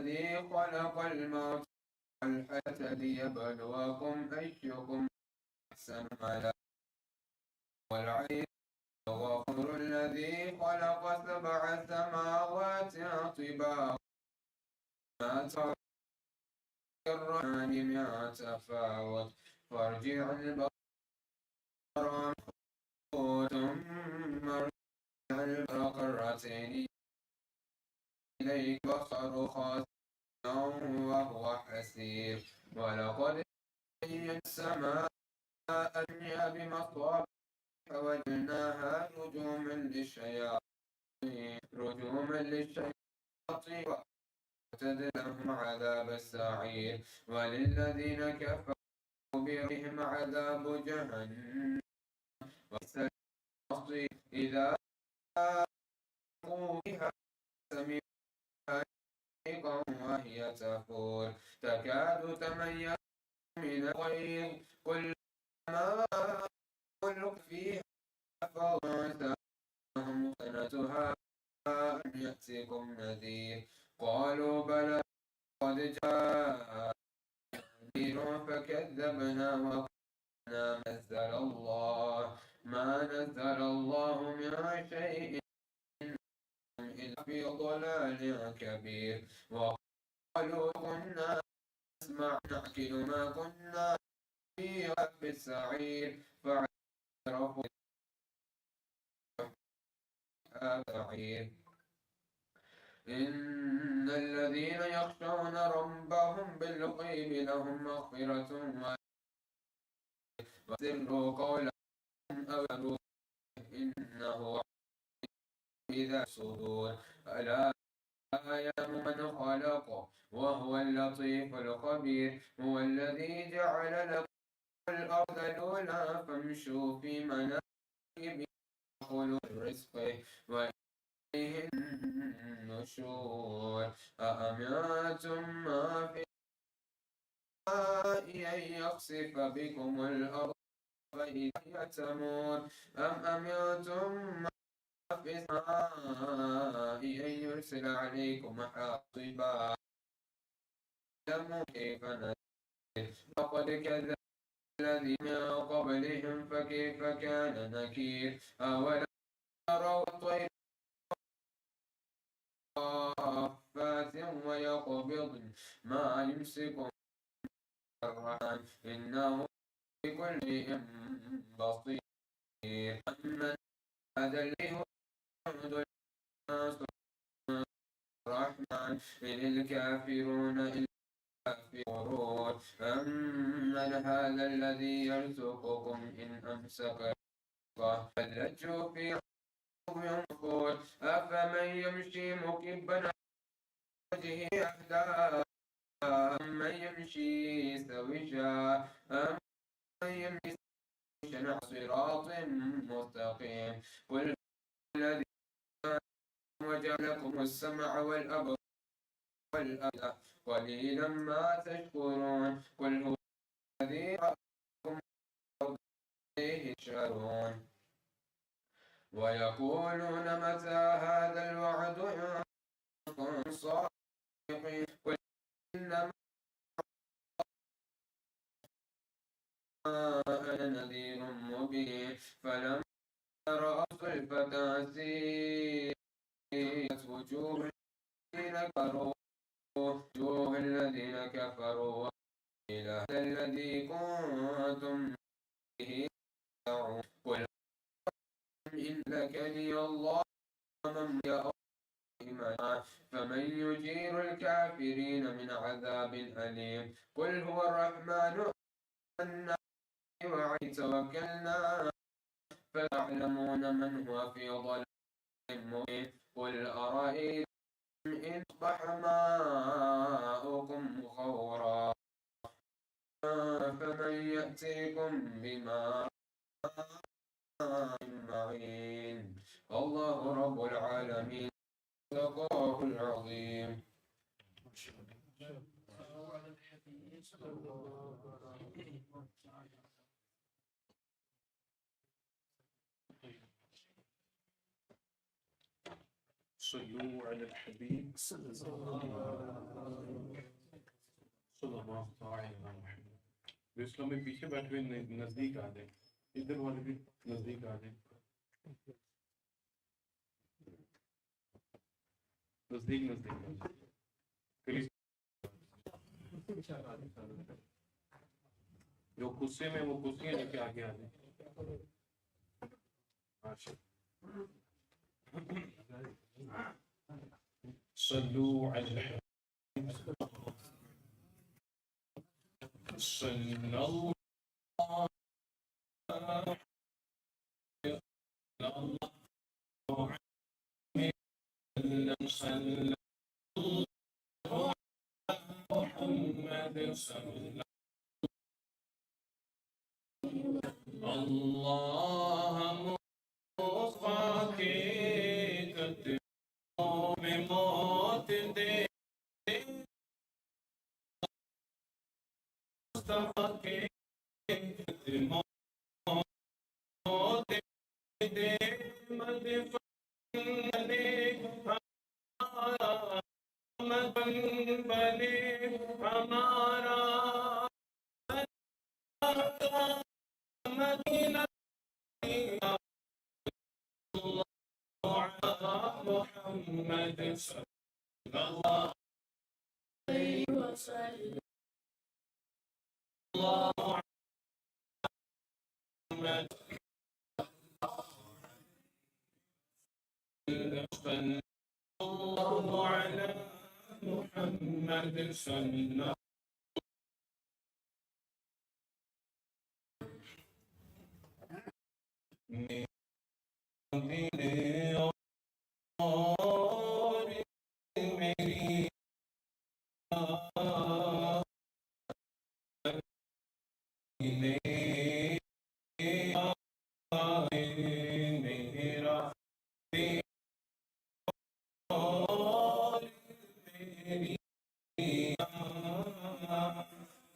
الذي خلق الموت والحياة ليبلوكم أيكم أحسن عملا والعليم الغفور الذي خلق 7 سماوات طباقا ما ترى في الرحمن من تفاوت فارجع البصر ثم ارجع البصر كرتين إليك بصر خاسئا وهو حسير ولقد زينا السماء الدنيا بمصابيح وجعلناها رجوما للشياطين واعتدنا لهم عذاب السعير وللذين كفروا بربهم عذاب جهنم وبئس المصير إذا ألقوا بها سمعوا شهيقا وهي تفور تكاد تميز من الغيظ كلما ألقوا فيها فوجا سألهم خزنتها أن يأتيكم نذير قالوا بلى قد جاء نذير فكذبنا وقلنا ما نزل الله من شيء إلا في ضلال كبير وقالوا كنا نسمع نعقل ما كنا في غيب السعير فاعترفوا بعير إن الذين يخشون ربهم بالغيب لهم مغفرة وسروا قولهم أو جهروا إنه إذا صدور ألا يعلم من خلق وهو اللطيف الخبير هو الذي جعل لكم الأرض ذلولا فامشوا في مناكبها وكلوا من رزقه وإليه النشور أأمنتم ما في السماء أن يخسف بكم الأرض فإذا هي تمور أم أمنتم ما في السماء أن يرسل عليكم حاصبا لم كيف نذير فقد كذب الذين من قبلهم فكيف كان نكير أولم يروا الطير صافات ويقبضن ما يمسكن الرحمن إنه بكل شيء بصير أمن هذا الذي هو يعبد الناس الرحمن إن الكافرون إلا في غرور أمن هذا الذي يرزقكم إن أمسك رزقه بل لجوا في عتو ينفور أفمن يمشي مكبا على وجهه أهدى أمن يمشي سويا أمن يمشي على صراط مستقيم قل الذي وجعلكم السمع والأبصار والأفئدة قليلا ما تشكرون قل هو الذي خلقكم وإليه تحشرون ويقولون متى هذا الوعد إن كنتم صادقين قل إنما أنا نذير مبين فلما رأوا الزلفة سيئت وجوه الذين كفروا إلى الذي كنتم به تدعون قل إن لكني الله ومن يأتي فمن يجير الكافرين من عذاب أليم قل هو الرحمن أنا وعليه توكلنا فتعلمون من هو في ضلال مبين قل أرأيتم إن أصبح ماؤكم غورا فمن يأتيكم بماء معين الله رب العالمين صدقه العظيم. صلوا على الحبيب सल्लल्लाहु अलैहि वसल्लम। जो इस्लाम में पीछे बैठे हुए नजदीक आ जाए, इधर वाले भी नजदीक आ जाए, नजदीक नजदीक करीब। जो गुस्से में वो कुर्सियां लेके आगे आ जाए। सल्लू अलैहि सल्लल्लाहु अल्लाह मुस्तफा के कदमों में मौत दे, मुस्तफा के कदमों में मौत दे, मदफने हमारा, मदफने हमारा मदीना मुहम्मद सल्लल्लाहु अलैहि वसल्लम। सल्लल्लाहु अलैहि मुहम्मद सल्लल्लाहु मदीने और मेरी मदीने आए मेरा और मेरी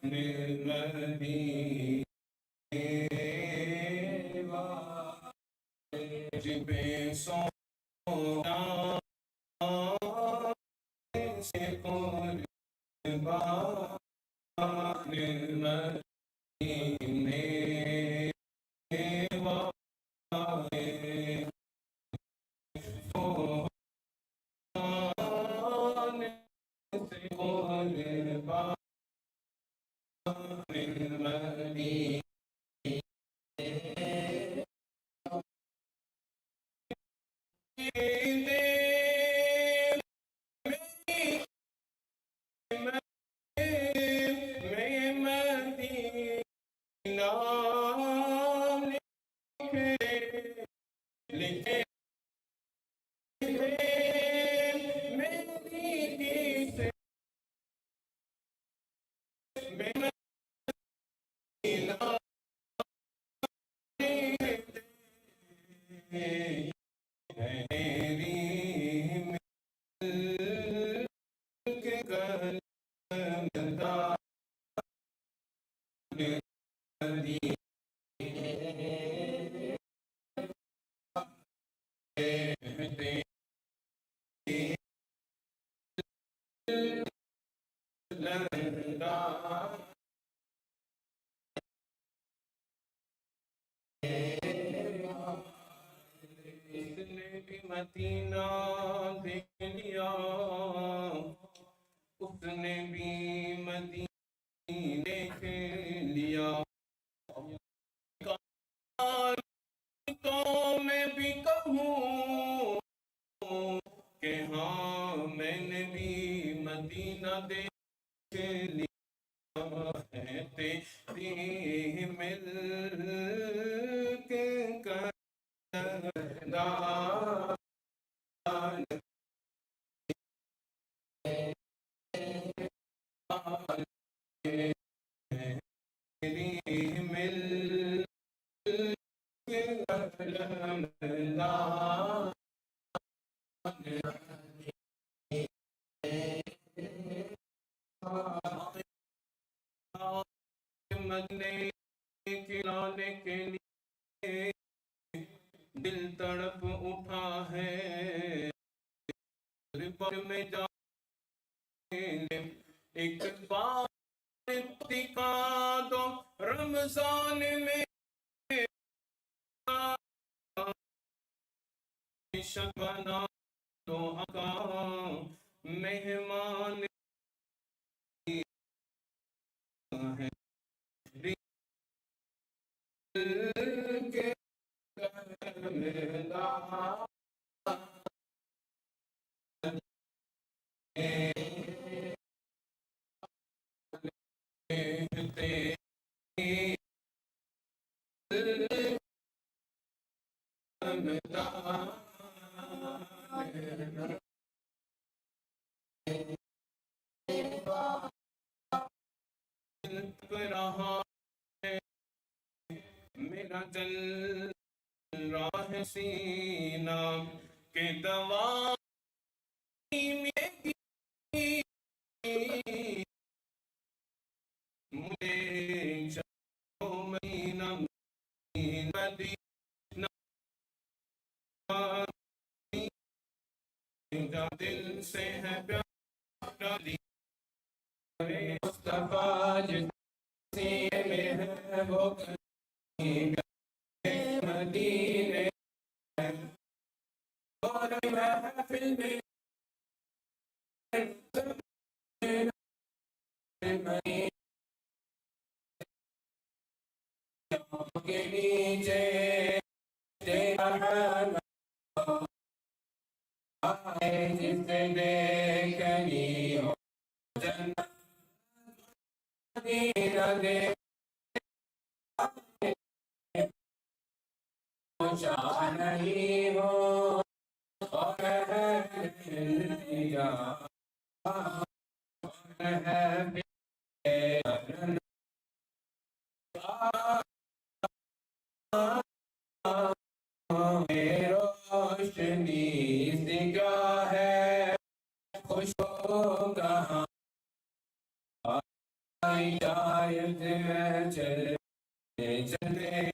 निर्मली जिबे सोना से कुर्बान निर्मली मदीना देख लिया, उसने भी मदीने देख लिया। तो मैं भी कहूँ कि हाँ मैंने भी मदीना देख लिया है, तेरी मिल के करदा मिल मदीने खिलाने के लिए दिल तड़प उठा है। पर में जाएंगे एक बार दिखा दो रमजान में बना दो आका मेहमान है दिल के करदा रहा मेरा जल रहा है सीना के दवा में मुझे जो महीना मदीना मेरा दिल से है प्यारा मुस्तफा जिससे में है वो मदीने और महफिल में के नीचे तेरा है जिसे देखनी हो जन्नत मदीना दे शान नहीं हो और है दिया है रोशनी निगाह है खुशबू कहाँ शायद मैं चले चले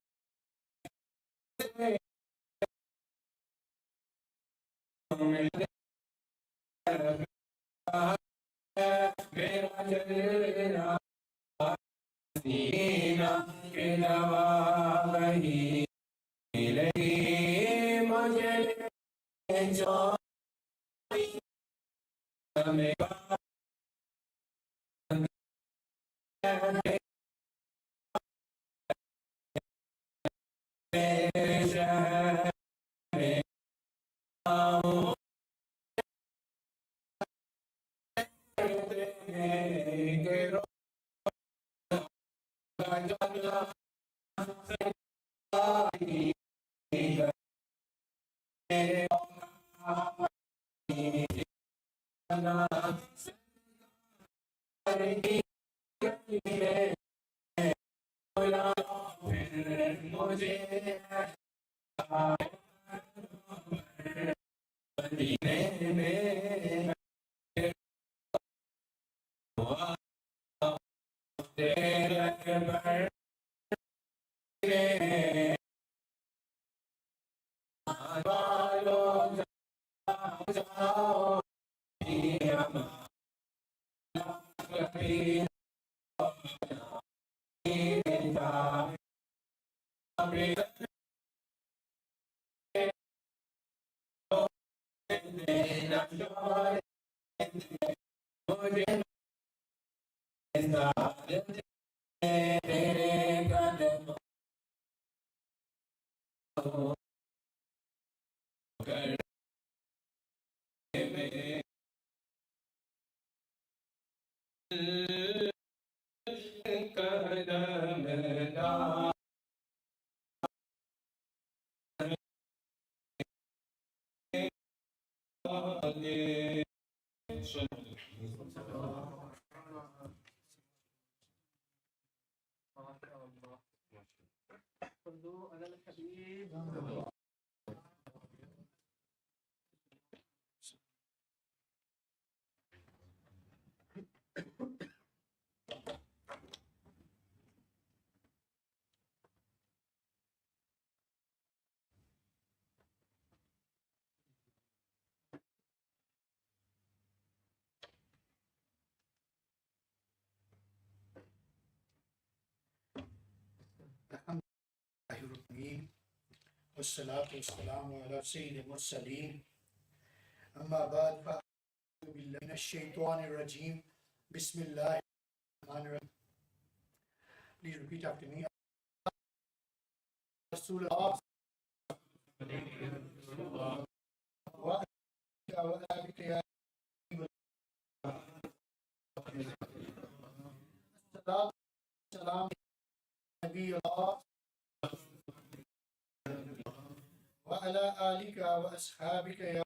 मेरा चलना सीना के नवा वही लगी मुझे जो हमें शहर में आओ मुझे मदीने में तेरे पर जाओ والصلاة والسلام على سيد المرسلين أما بعد فأعوذ بالله من الشيطان الرجيم بسم الله الرحمن الرحيم. Please repeat after me. رسول الله وأبيك يا الصلاة والسلام نبي الله وعلى آلك وأصحابك يا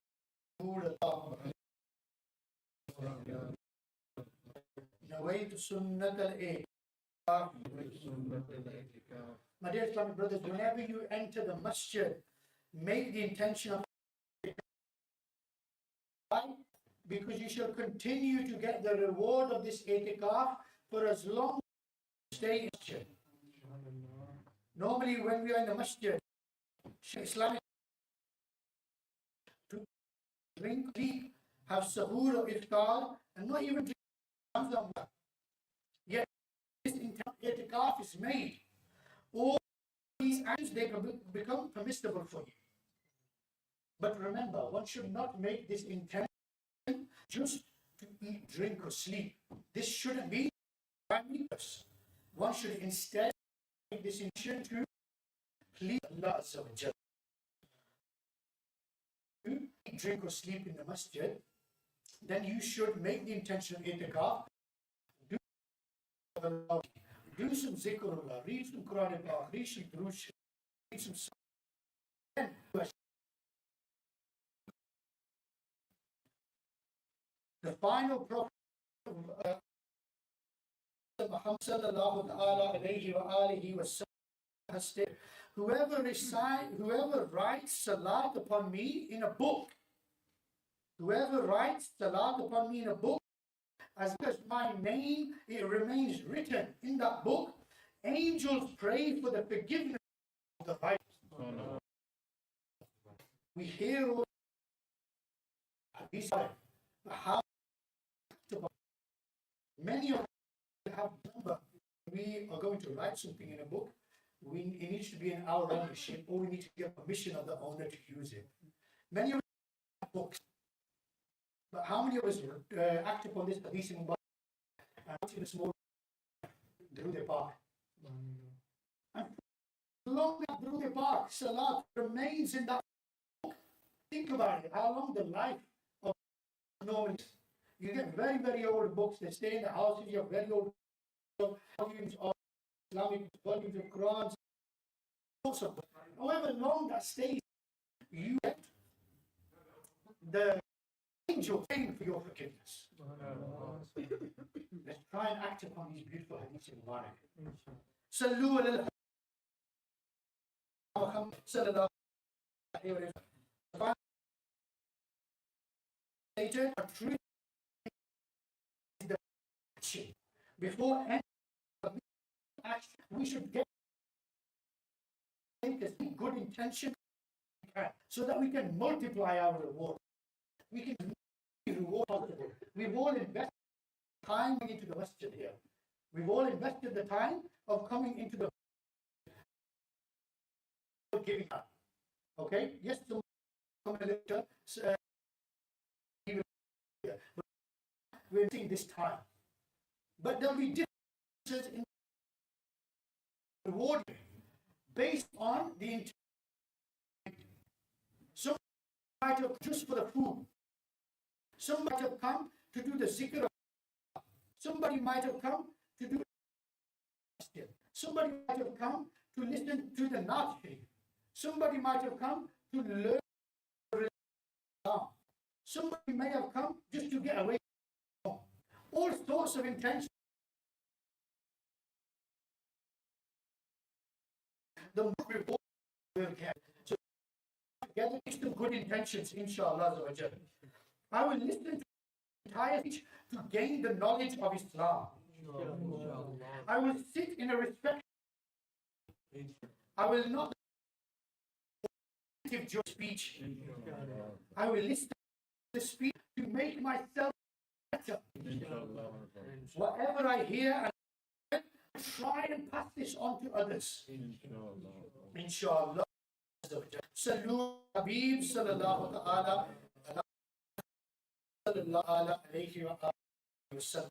رسول الله. نويت سنة الإعتكاف. My dear Islamic brothers, whenever you enter the masjid, make the intention of why? Because you shall continue to get the reward of this i'tikaf for as long as you stay in the masjid. Normally when we are in the masjid, Islamic to drink, sleep, have sahur or iftar, and not even drink Ramzan. Yet this i'tikaf is made. All these actions, they become permissible for you. But remember, one should not make this intention just to eat, drink, or sleep. This shouldn't be primary purpose. One should instead make this intention to please Allah Azza wa Jalla. Eat, drink, or sleep in the masjid, then you should make the intention of i'tikaf. Do some zikrullah, read some Quran, read some Durush, read some Sunnah. The final prophet Muhammad sallallahu alayhi wa alihi wa sallam has stated, whoever writes salat upon me in a book, whoever writes salat upon me in a book, as long as my name it remains written in that book, angels pray for the forgiveness of the righteous. We hear all these, how many of us have number. We are going to write something in a book. It needs to be in our ownership, or we need to get permission of the owner to use it. Many of us have books. But how many of us act upon this hadith in a small Dawat-e Park? And long as Dawat-e Park, Salat remains in that book. Think about it, how long the life of normal is. You get very, very old books, they stay in the houses, you have very old volumes of Islamic, volumes of Quran. However long that stays, you get the angel praying for your forgiveness. Let's try and act upon these beautiful hadiths in Mubarak. Sallu ala Muhammad sallallahu alayhi wa sallam. A truth is the action. Before any action, we should get good intention so that we can multiply our reward. We can reward possible. We've all invested time into the masjid here. We've all invested the time of coming into the giving up. Okay? Yes, so we're taking this time. But there'll be differences in reward based on the intent. Some might have just for the food. Some might have come to do the zikr. Somebody might have come to do the somebody might have come to listen to the Nafi. Somebody might have come to learn Islam. Somebody may have come just to get away from home. All sorts of intentions. The more reward we'll get. So together, it's the good intentions, inshallah. I will listen to the entire speech to gain the knowledge of Islam. I will sit in a respect. I will not give your speech. I will listen to the speech to make myself better. Whatever I hear, I try and pass this on to others. Inshallah. Sallu Habib sallallahu ta'ala alayhi wa sallam.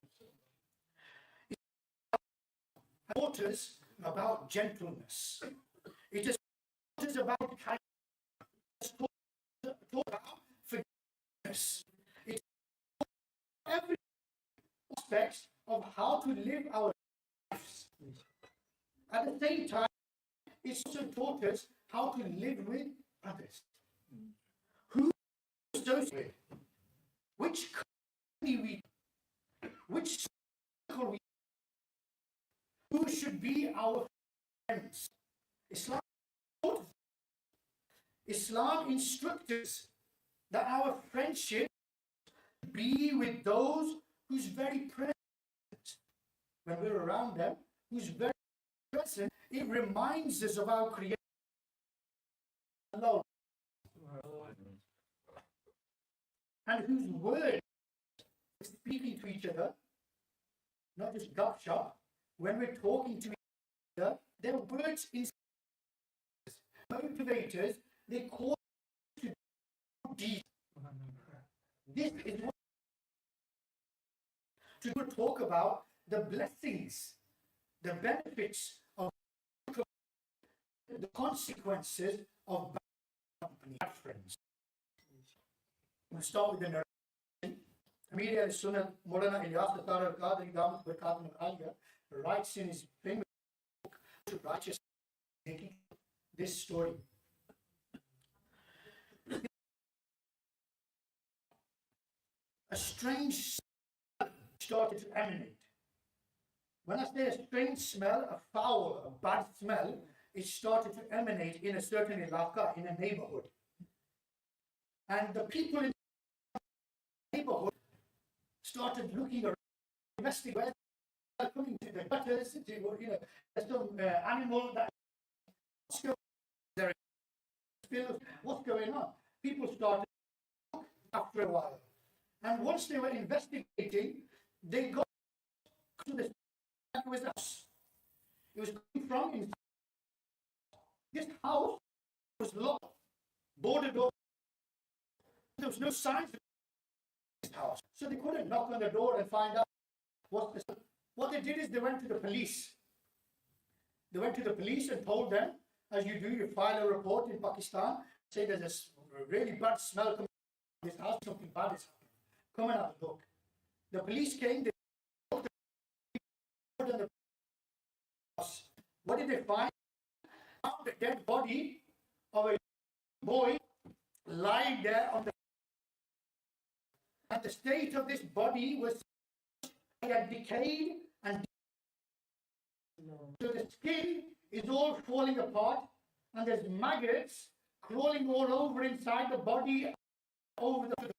Taught us about gentleness. It is taught us about kindness. It is taught about forgiveness. It is every aspect of how to live our lives. At the same time, it's also taught us how to live with others. Who we associate with, which company we, which circle we, who should be our friends. Islam instructs us that our friendship be with those who's very present. When we're around them, who's very present, it reminds us of our Creator. And whose words speaking to each other, not just gupshop. When we're talking to each other, their words motivators, they call to deeds. This is what to talk about the blessings, the benefits of the consequences of bad company, bad friends. We'll start with the narration. Immediately Sunnah Maulana Ilyas al-Qadri Damat Barakatum al-Aliyah writes in his famous book to righteous this story. A strange smell started to emanate. When I say a strange smell, a foul, a bad smell, it started to emanate in a certain ilaqah, in a neighborhood. And the people in the neighborhood started looking around, investigating where they're coming to the gutters, there's some animal that what's going on? People started to look after a while. And once they were investigating, they got to the house. It was coming from inside. This house was locked, boarded up. There was no signs of this house. So they couldn't knock on the door and find out what's this. What they did is they went to the police. They went to the police and told them, as you do, you file a report in Pakistan, say there's a really bad smell coming from this house, something bad is happening. Come and have a look. The police came, they looked at the house. What did they find? Found the dead body of a boy lying there on the. And the state of this body was it had decayed and so the skin is all falling apart and there's maggots crawling all over inside the body, over the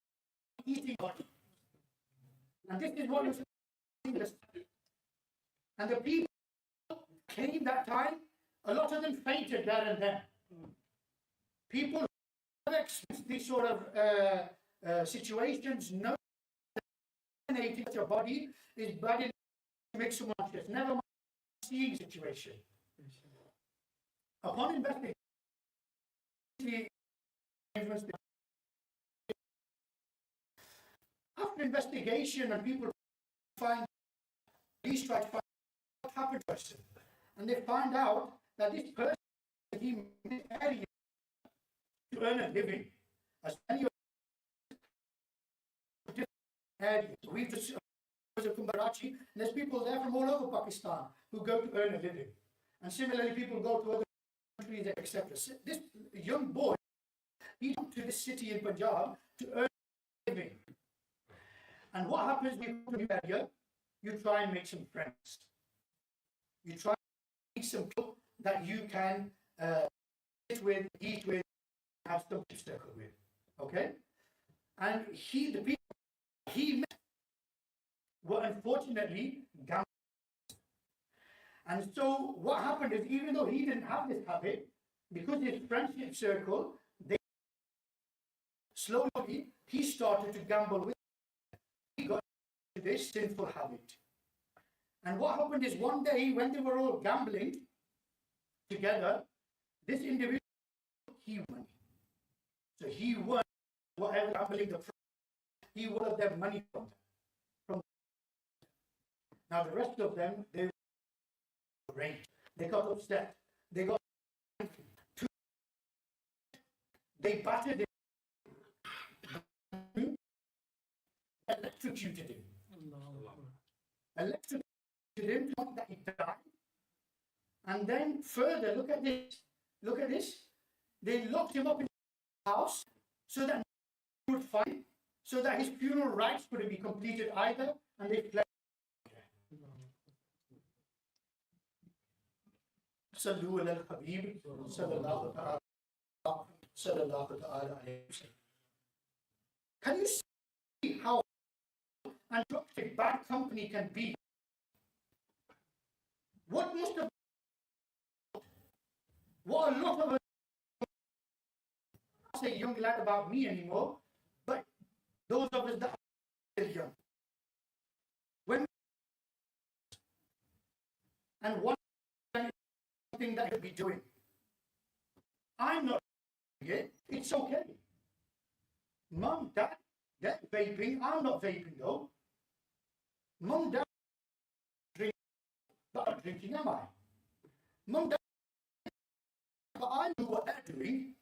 eating body. And this is what was and the people came that time, a lot of them fainted there and then. People who have experienced these sort of situations know that your body is bad enough to make someone anxious. Never mind seeing situation. Upon investigation, after investigation and people police try to find what happened to us, and they find out that this person he moved area to earn a living. As many of different areas, we just Karachi, and there's people there from all over Pakistan who go to earn a living. And similarly, people go to other countries, etc. This young boy, he went to this city in Punjab to earn a living. And what happens when you come to a new area? You try and make some friends. You try and make some people that you can sit with, eat with, have some circle with. Okay? And the people he met were unfortunately gamblers. And so what happened is, even though he didn't have this habit, because his friendship circle, slowly he started to gamble with them. He got into this sinful habit. And what happened is, one day when they were all gambling together, this individual he won. So he won whatever gambling the he won their money from. Now the rest of them, they raged. They got upset. They got they battered him, electrocuted him. Electrocuted him that he died. And then further, look at this. Look at this. They locked him up in the house so that he would find, so that his funeral rites couldn't be completed either, and they fled. صلوا على الحبيب صلى الله عليه وسلم. Can you see how unproductive bad company can be? What must have what a lot of us not say young lad about me anymore, but those of us that are young. When and one thing that you'll be doing. I'm not doing it. It's okay. Mum, Dad, they're vaping. I'm not vaping though. Mum, Dad, drink, but I'm drinking, am I? Mum, Dad, but I know what they're doing.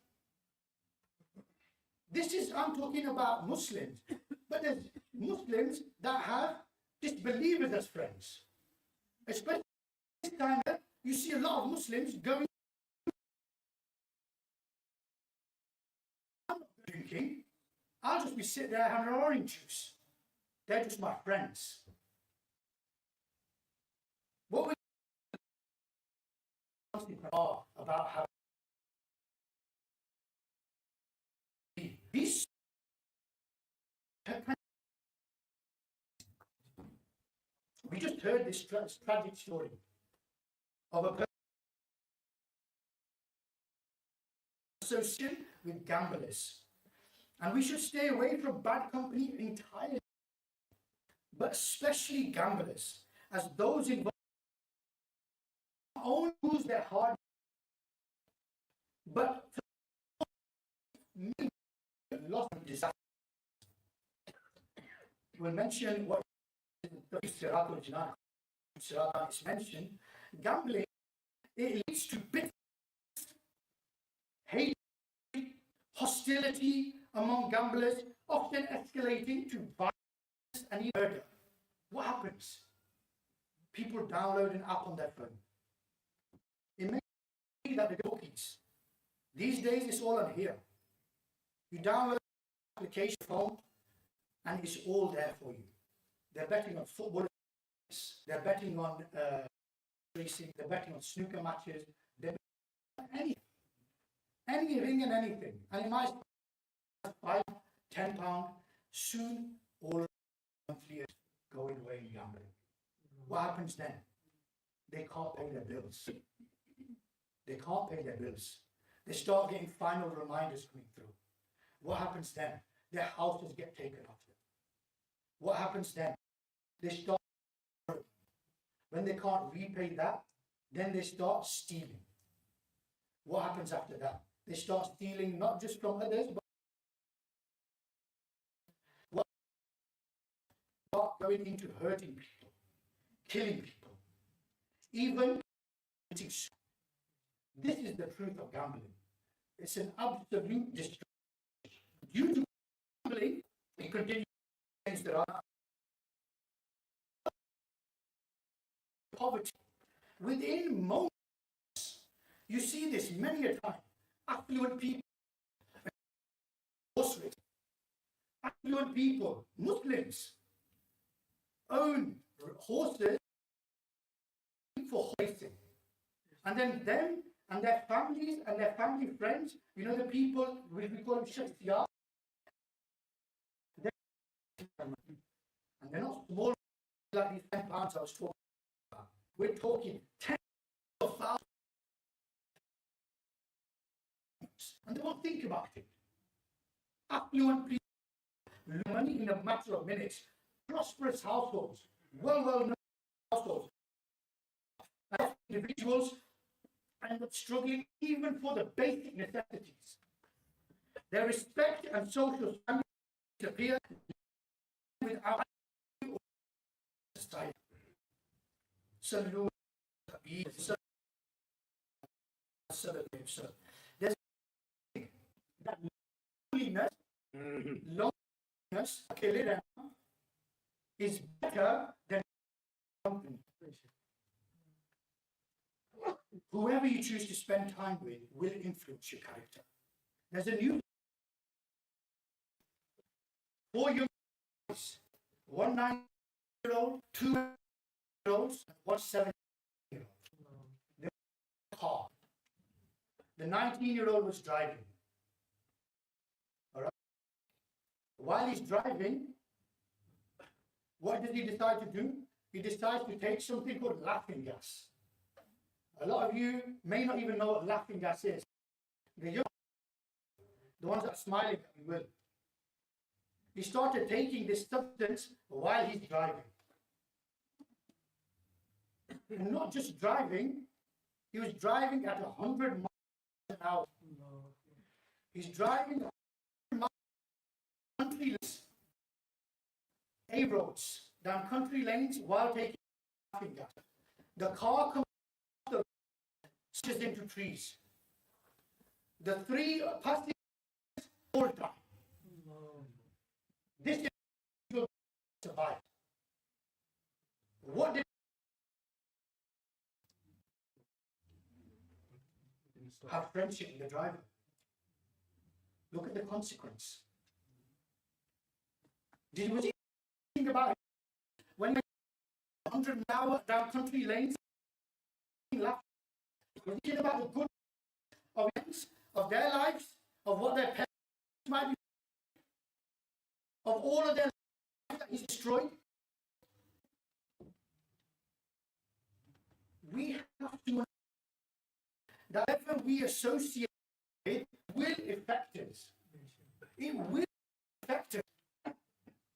I'm talking about Muslims. But there's Muslims that have disbelievers as friends. Especially this time, you see a lot of Muslims going, I'm not drinking, I'll just be sitting there having an orange juice. They're just my friends. What we about how these we just heard this tragic story of a person associated with gamblers. And we should stay away from bad company entirely, but especially gamblers, as those involved not only lose their hard, but lost and disaster. We'll mention what Faizan-e-Madinah is mentioned. Gambling, it leads to bitterness, hate, hostility among gamblers, often escalating to violence and even murder. What happens? People download an app on their phone. It may be that they go bookies. These days, it's all on here. You download the application phone, and it's all there for you. They're betting on football, they're betting on racing, they're betting on snooker matches, they're betting on anything and anything. And it might be £5, £10. Soon, all monthly going away in gambling. What happens then? They can't pay their bills. They can't pay their bills. They start getting final reminders coming through. What happens then? Their houses get taken off them. What happens then? They start, when they can't repay that, then they start stealing. What happens after that? They start stealing not just from others, but going into hurting people, killing people, even this is the truth of gambling. It's an absolute destruction. Due to gambling, it continues against the poverty. Within moments, you see this many a time. Affluent people, affluent people, Muslims, own horses for racing. And then them and their families and their family friends, you know, the people, we call them shakhsiyat, and they're not small like these £10 I was talking about. We're talking tens of thousands. And they won't think about it. Affluent people, money in a matter of minutes, prosperous households, well-known households, individuals end up struggling even for the basic necessities. Their respect and social standing appear without society. There's that loneliness, is better than company. Whoever you choose to spend time with will influence your character. There's a new 4 young boys, 1 9-year-old, 2-year-olds, and 1 7-year-old. They're in the car. The 19-year-old was driving. All right. While he's driving, what does he decide to do? He decides to take something called laughing gas. A lot of you may not even know what laughing gas is. The ones that are smiling at me will. He started taking this substance while he's driving. And not just driving, he was driving at 100 miles an hour. He's driving 100 miles country lanes, A roads, down country lanes while taking laughing gas. The car comes just into trees. The 3 passengers all die. This is will survive. What did have friendship with the driver? Look at the consequence. Was he thinking about it when 100 an hour down country lanes? Was he thinking about the good of their lives, of what their parents might be, of all of their lives that he's destroyed? We have to understand that whatever we associate with will affect us. It will affect us.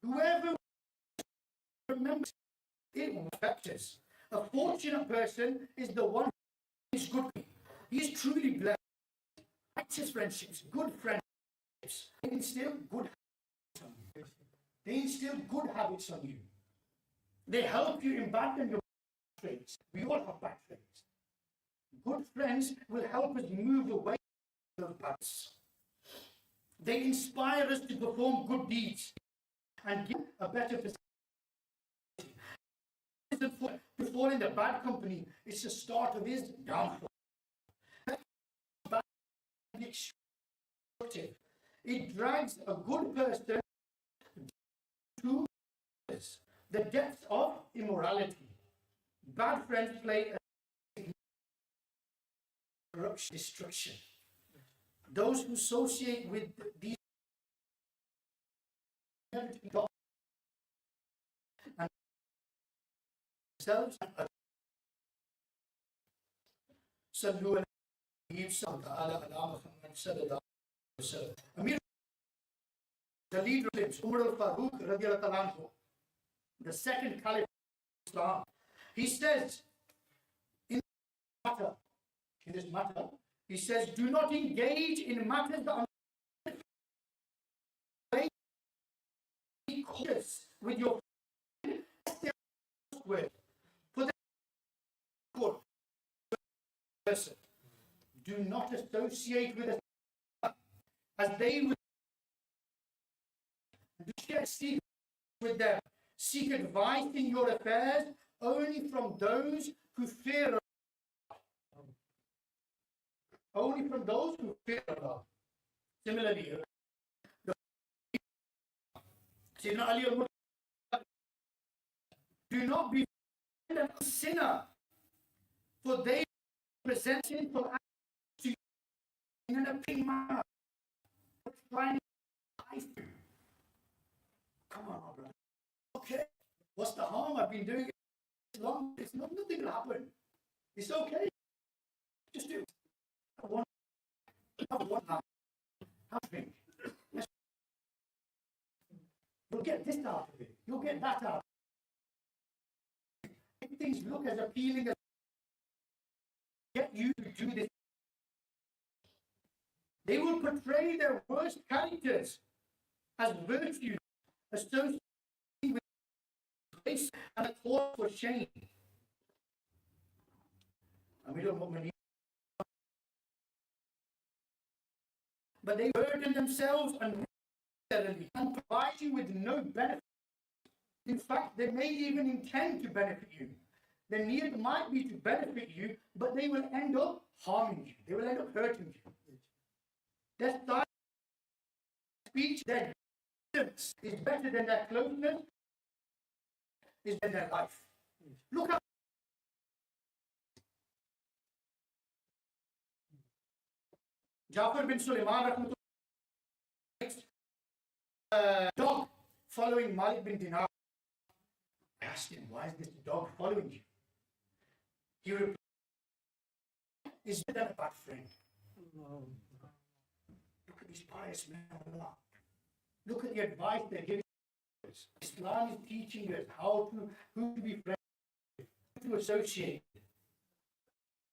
Whoever remembers, it will affect us. A fortunate person is the one who is good. He is truly blessed. Righteous friendships, good friendships, they instill good habits on you. They instill good habits on you. They help you abandon your bad traits. We all have bad traits. Good friends will help us move away from those bad traits. They inspire us to perform good deeds and give a better perspective. Before in the bad company, it's the start of his downfall. It drags a good person to the depths of immorality. Bad friends play a corruption, destruction. Those who associate with these and themselves Amir, the leader of Umar al-Faruq radiallahu anhu, the second caliph of Islam, he says in this matter, he says, do not engage in matters that are be cautious with your with for the good person. Do not associate with us as they will do share secrets with them. Seek advice in your affairs only from those who fear Allah. Only from those who fear Allah. Similarly, do not be a sinner, for they present sinful acts to you in an appealing manner. Come on, brother. Okay, what's the harm? I've been doing it long. It's not, nothing will happen. It's okay. Just do it. Have one now. Have a drink. You'll get this out of it. You'll get that out. Things look as appealing as get you to do this. They will portray their worst characters as virtues, associated with grace and a cause for shame. But they burden themselves unnecessarily and provide you with no benefit. In fact, they may even intend to benefit you. Their need might be to benefit you, but they will end up harming you. They will end up hurting you. Their style, speech, their distance is better than their closeness, is better than their life. Look at Jafar bin Sulaiman, dog following Malik bin Dinar. I asked him, why is this dog following you? He replied, is that a bad friend? Look at these pious men. Look at the advice they're giving us. Islam is teaching us who to be friends with, who to associate with.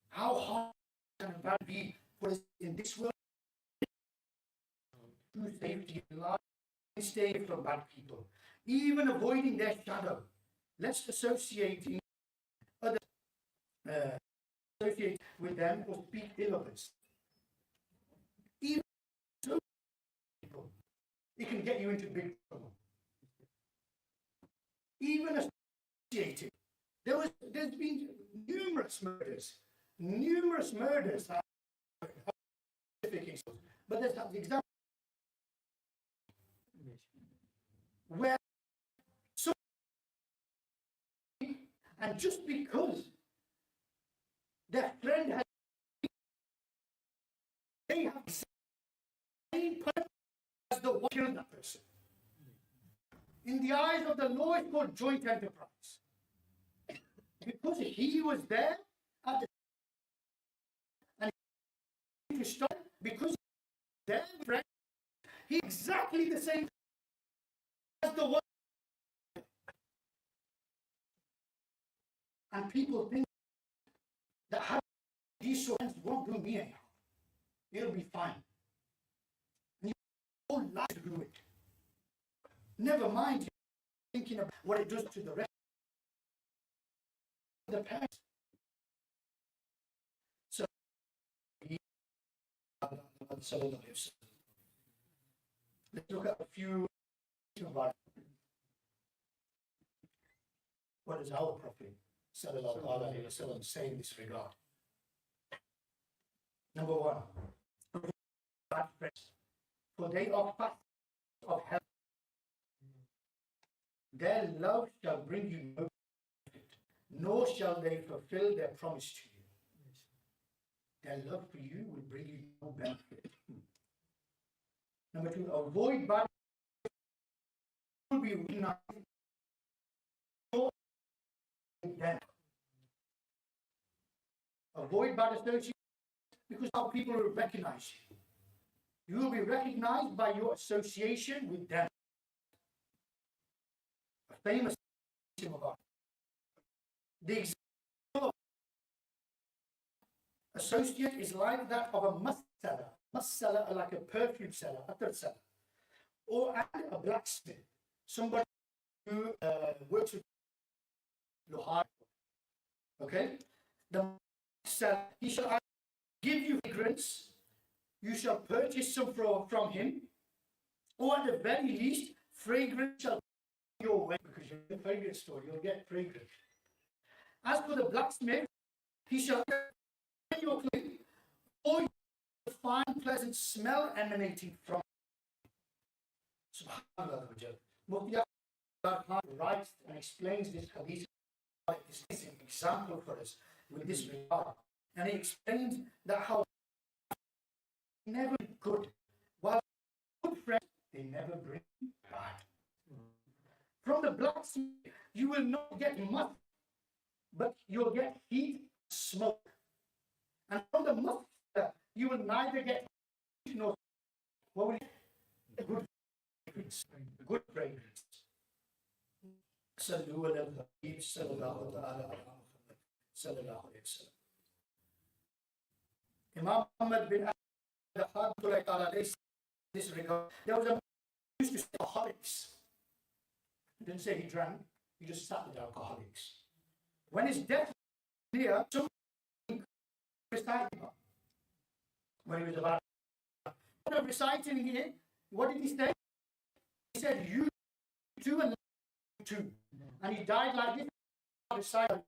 How hard can a man be for us in this world? True safety in life, stay from bad people, even avoiding their shadow. Let's associate with them or speak ill of us. Even so, it can get you into big trouble. Even associating. There's been numerous murders. But there's an example where and just because their friend has, they have the same purpose as the one who killed that person. In the eyes of the law, it's called joint enterprise. Because he was there at the and to stop because their friend, he's exactly the same as the one. And people think that having these friends won't do me any harm. It'll be fine. And you whole life to do it. Never mind thinking about what it does to the rest of the parents. So, let's look at a few about what is our Prophet Sallallahu Alaihi Wasallam say in this regard. Number one, bad friends, for they are paths of hell. Their love shall bring you no benefit, nor shall they fulfill their promise to you. Their love for you will bring you no benefit. Number two, avoid bad will be recognized them. Avoid bad association because how people will recognize you. You will be recognized by your association with them. A famous about the example of associate is like that of a musk seller, like a perfume seller, attar seller, or a blacksmith, somebody who works with Luhar. Okay? The seller, he shall give you fragrance, you shall purchase some from him, or at the very least, fragrance shall come your way, because you're in a fragrance store, you'll get fragrance. As for the blacksmith, he shall get your clothing, or you will find pleasant smell emanating from it. SubhanAllah. Mufti writes and explains this hadith. This is an example for us with this regard. And he explains that how never good, while good friends, they never bring bad. From the blacksmith, you will not get musk, but you'll get heat, smoke. And from the musk, you will neither get heat nor what will you get? Good fragrance. Good fragrance. صلوا على الحبيب صلى الله عليه وسلم. Imam Muhammad bin this regard, there was a man who used to say alcoholics. He didn't say he drank, he just sat with alcoholics. When his death was near, somebody recited him when he was about reciting it. What did he say? He said, you too and you too. And he died like this, reciting.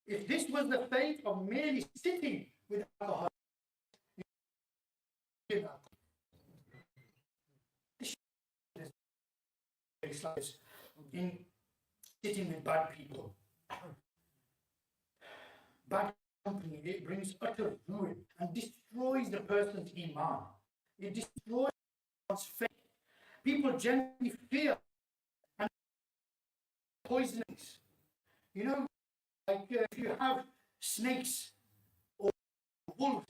If this was the fate of merely sitting with alcohol, in sitting with bad people. Bad company, it brings utter ruin and destroys the person's iman. It destroys one's faith. People generally fear and poisonings. You know, like if you have snakes or wolves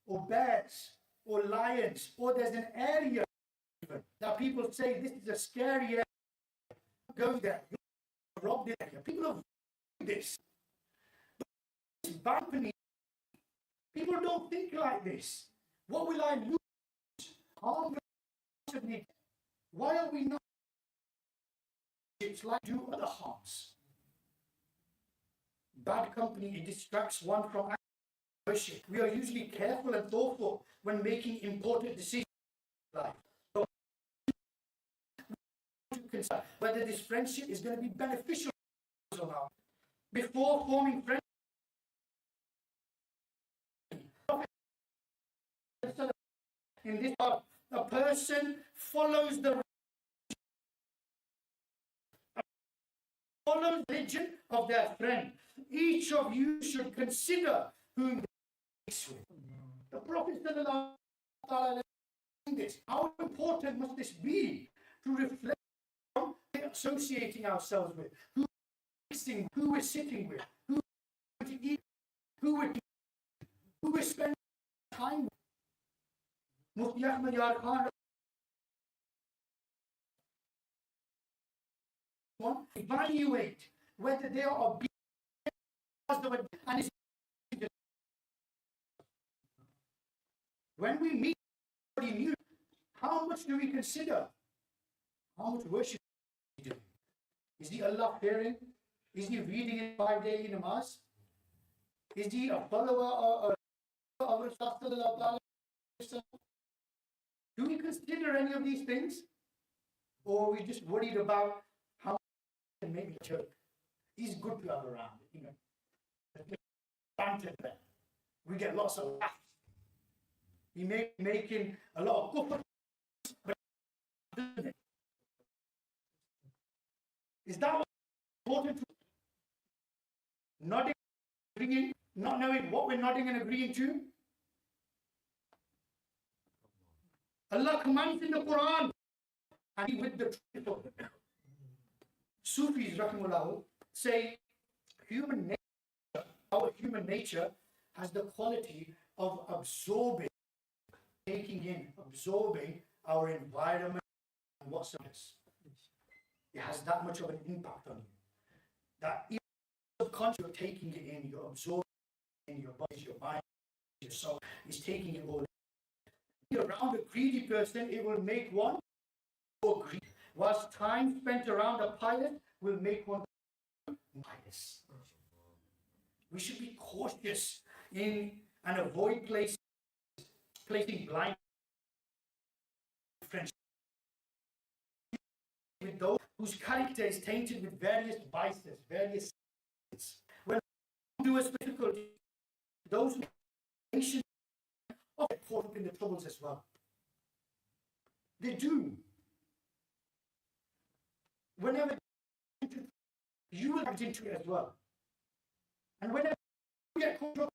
or bears or lions, or there's an area that people say this is a scary area, go there, you're robbed area. People avoid this. This balcony, people don't think like this. What will I lose? Harm me. Why are we not? It's like do other harms. Bad company, it distracts one from worship. We are usually careful and thoughtful when making important decisions in life. So, to consider whether this friendship is going to be beneficial or not. Before forming friendship, in this part, a person follows the religion of their friend. Each of you should consider whom they mix with. The Prophet ﷺ this. How important must this be to reflect on associating ourselves with, who we're mixing, who we're sitting with, who we're to eat, who we're spending time with. Mufti Ahmad Yar Khan evaluate whether they are and when we meet somebody new, how much do we consider? How much worship is he doing? Is he Allah fearing? Is he reading in 5-day namaz? Is he a follower of Rasulullah? Do we consider any of these things? Or are we just worried about how much can make a joke? He's good to have around, you know. We get lots of laughs. He may be making a lot of kufr, but is that what's important? Nodding, agreeing, not knowing what we're nodding and agreeing to. Allah commands in the Quran, and with the truth. Sufis, rahimahullah, say our human nature has the quality of absorbing our environment and whatsoever. It has that much of an impact on you. That even subconsciously you're taking it in, you're absorbing it in your body, your mind, your soul is taking it all in. If you're around a greedy person, it will make one more greedy. Whilst time spent around a pious will make one pious. We should be cautious in and avoid placing blind friendship with those whose character is tainted with various vices, various sins. When we do us difficulty, those who get caught up in the troubles as well. They do. Whenever you will get into it as well. And whenever you get caught up,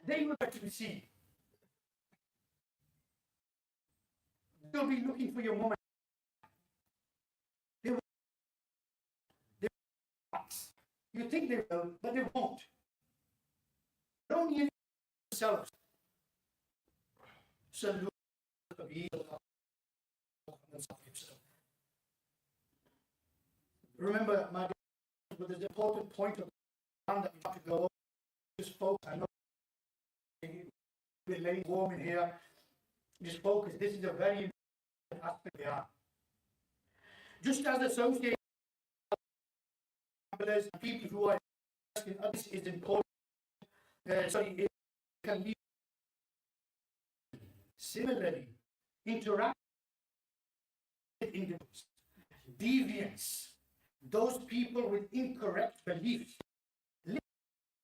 they will get to receive. They'll be looking for your moment. They will. You think they will, but they won't. They're only in themselves. Remember, my dear, there's an important point of that you have to go over. Just focus. I know bit late, warm in here. Just focus. This is a very important aspect here. Just as associated people who are in others is important. It can lead. Similarly, interact with individuals, deviants, those people with incorrect beliefs,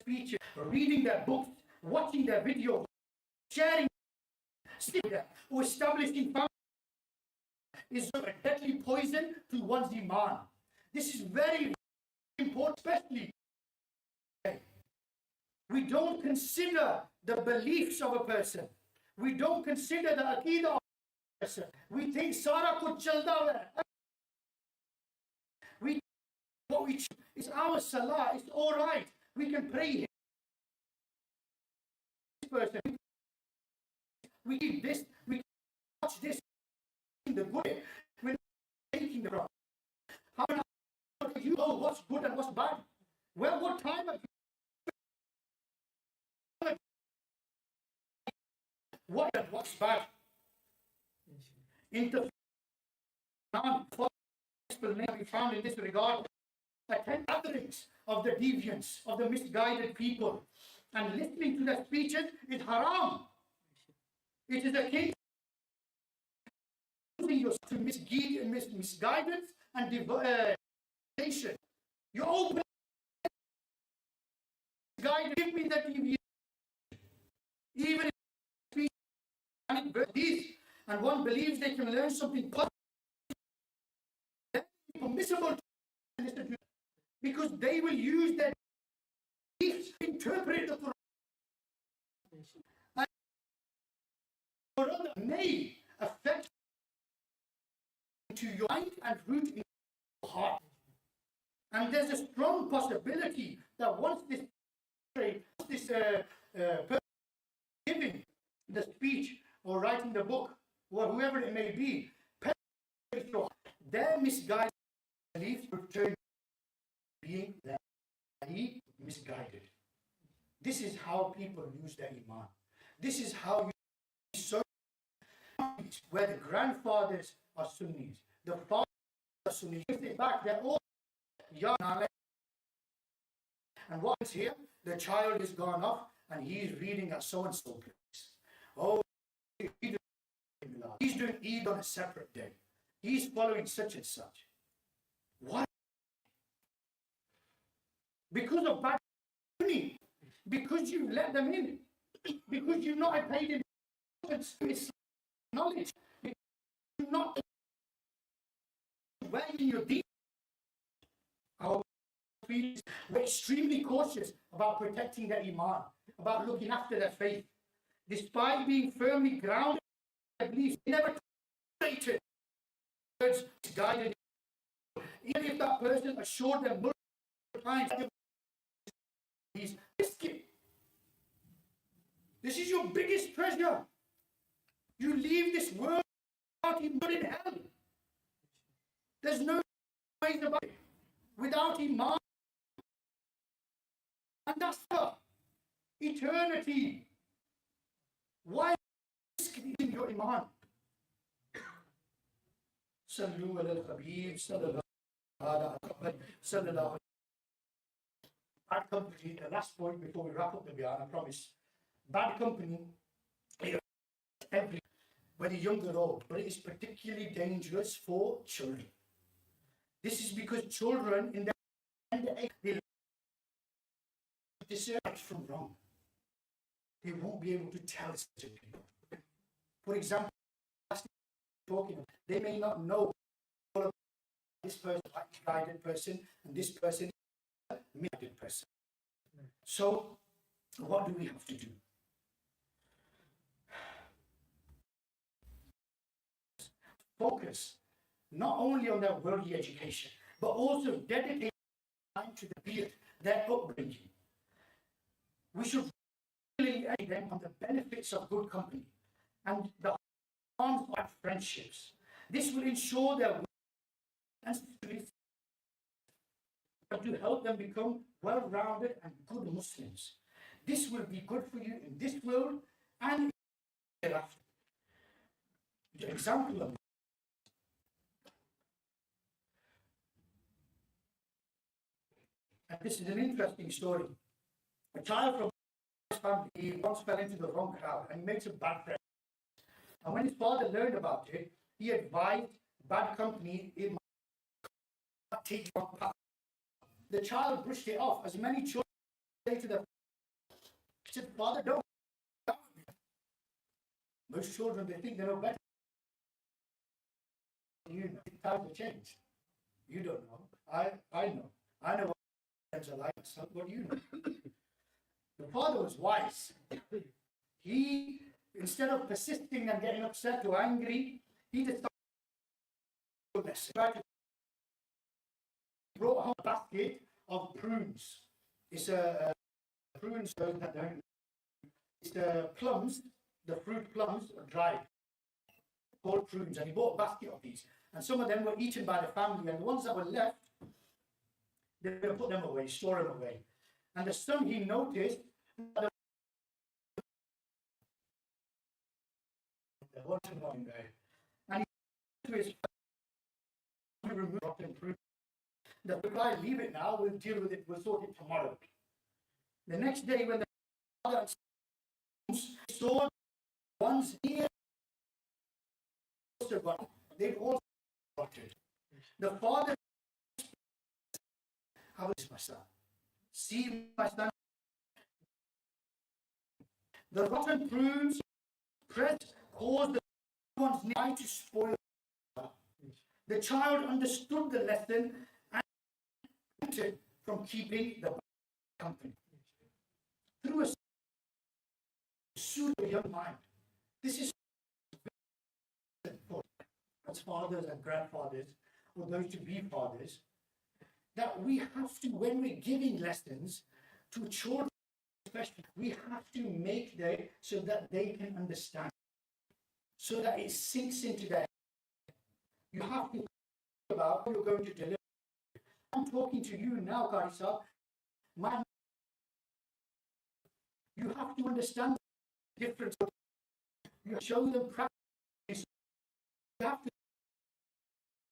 speeches, reading their books, watching their videos, sharing, or establishing family is a deadly poison to one's iman. This is very important, especially we don't consider the beliefs of a person. We don't consider the aqeedah of a person. We think Sara could chalda we what we it's our salah, it's all right. We can pray this person. We eat this, we watch this in the good, we're taking the wrong. How do you know what's good and what's bad? Well, what time have you what and what's bad? Explanation we found in this regard, attend gatherings of the deviants, of the misguided people, and listening to their speeches is haram. It is a case of using yourself to misguidance and deviation. You open guide, give me that deviation. Even if these, and one believes they can learn something positive, permissible to listen to, because they will use their beliefs to interpret the Quran. And may affect to your mind and root in your heart. And there's a strong possibility that once this person giving the speech or writing the book or whoever it may be, their misguided beliefs return being misguided. This is how people lose their iman. This is how you so where the grandfathers are Sunnis, the fathers are Sunnis. If they back, they're all young. And what's here? The child has gone off and he's reading at so-and-so place. Oh, he's doing Eid on a separate day. He's following such and such. Why? Because of bad money. Because you let them in. Because you've not paid him knowledge. You're not weighing your deed. Our feelings, we're extremely cautious about protecting their iman, about looking after their faith. Despite being firmly grounded in their beliefs, they never tolerated words guided. Even if that person assured them multiple times, he's risking. This is your biggest treasure. You leave this world without in hell. There's no way about it. Without iman. And that's the eternity. Why risk in your iman? Sallu ala al-Habib, sallallahu sallallahu. Bad company, the last point before we wrap up the bayan, I promise. Bad company, whether young or old, but it is particularly dangerous for children. This is because children in their age, they discern right from wrong. They won't be able to tell such people. For example, they may not know this person is a guided person and this person is a misguided person. So, what do we have to do? Focus not only on their worldly education, but also dedicate time to their upbringing. We should really aid them on the benefits of good company and the harms of friendships. This will ensure their and to help them become well-rounded and good Muslims. This will be good for you in this world and thereafter. The example of and this is an interesting story. A child from his family, he once fell into the wrong crowd and he made some bad friends. And when his father learned about it, he advised bad company, it might not take wrong path. The child brushed it off, as many children say to their said, Father, don't. Most children, they think they know better. You know, times have changed. You don't know. I know. I know what friends are like. So what do you know? The father was wise. He, instead of persisting and getting upset or angry, he decided to brought home a basket of prunes. It's prunes that don't. It's the plums, the fruit plums are dried, called prunes, and he bought a basket of these. And some of them were eaten by the family, and the ones that were left, they would put them away, store them away. And the son, he noticed that the watermelon there, and he said to his father, remove rotten fruit. The guy, leave it now, we'll deal with it, we'll sort it tomorrow. The next day, when the father saw ones near, they all rotted. The father, how is my son? See my son. The rotten prunes pressed caused the ones near to spoil. The child understood the lesson and prevented from keeping the company. Through a pseudo young mind. This is as fathers and grandfathers, or those to be fathers, that we have to, when we're giving lessons to children, especially, we have to make them so that they can understand, so that it sinks into their head. You have to think about how you're going to deliver. I'm talking to you now, Karisa. You have to understand the difference. You show them practice. You have to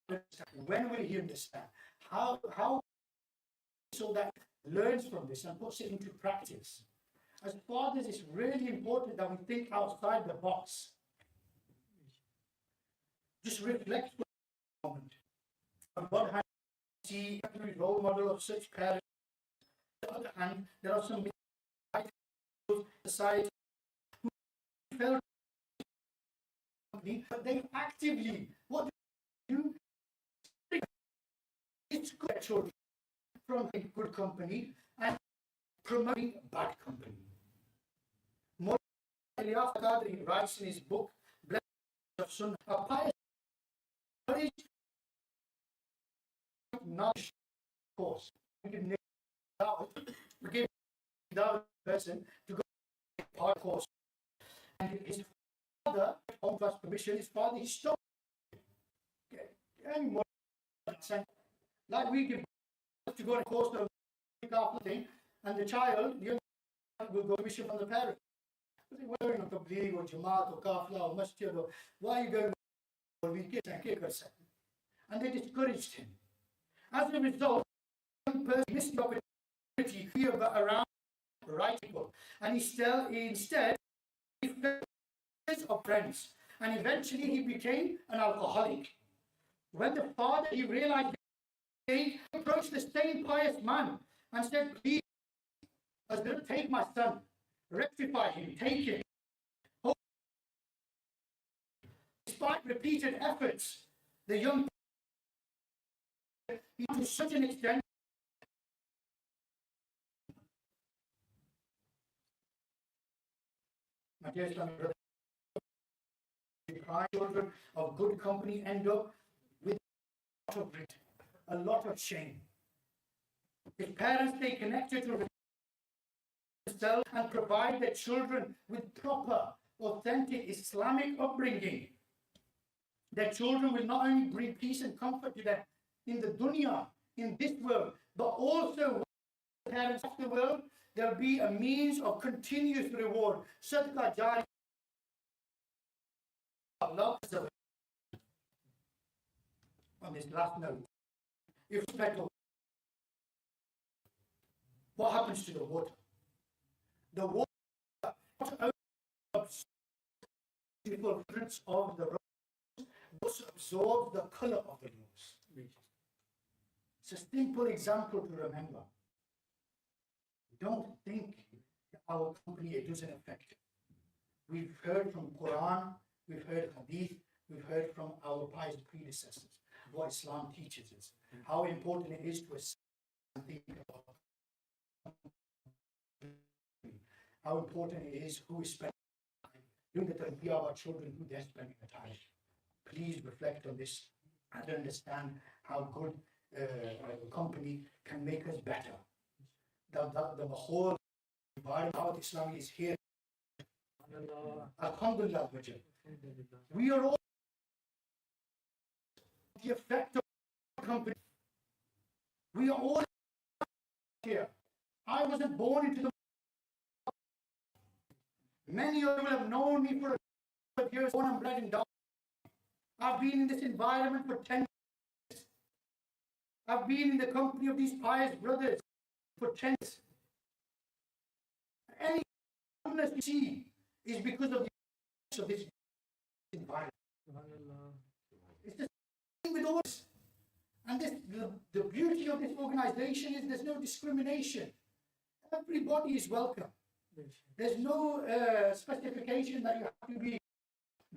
understand. When will he understand? How so that learns from this and puts it into practice. As fathers, it's really important that we think outside the box. Just reflect for a moment. On one hand, see every role model of such parents. On the other hand, there are some society who felt but they actively what they do. It's good children from a good company and promoting bad company. More Elias Qadri writes in his book, Blessings of Sunnah, a pious courage, knowledge course. We give that person to go part course. And his father, on first permission, his father, he stopped. Any more like we give to go to course of thing, and the child, the young child will go to mission from the parent. Whether in a tabligh or jamaat or kafla or masjid or why are you going or we get and they discouraged him. As a result, the young person missed the opportunity here around right people, and instead he felt of friends, and eventually he became an alcoholic. When the father, he realized, he approached the same pious man and said, please, I was going to take my son, rectify him, take him. Despite repeated efforts, the young to such an extent my dear Islamic brother, children of good company end up with a lot of regret, a lot of shame. If parents stay connected to themselves and provide their children with proper, authentic Islamic upbringing, their children will not only bring peace and comfort to them in the dunya, in this world, but also the parents of the world, there'll be a means of continuous reward. Sadaqah jari Allah on this last note, if what happens to the water? The water absorbs the fragrance of the rose, also absorbs the color of the rose. It's a simple example to remember. Don't think that our company it doesn't affect it. We've heard from Quran, we've heard Hadith, we've heard from our pious predecessors what Islam teaches us, how important it is to us and think about how important it is who is spending time doing the tarbiyah of our children, who they're spending the time. Please reflect on this and understand how good a company can make us better. The whole environment of Islam is here. Alhamdulillah. We are all the effect of the company. We are all here. I wasn't born into the. Many of you have known me for years, born and bred in Dawat. I've been in this environment for 10 years. I've been in the company of these pious brothers for 10 years. Any goodness you see is because of this environment. It's the same with us. And the beauty of this organization is there's no discrimination. Everybody is welcome. There's no specification that you have to be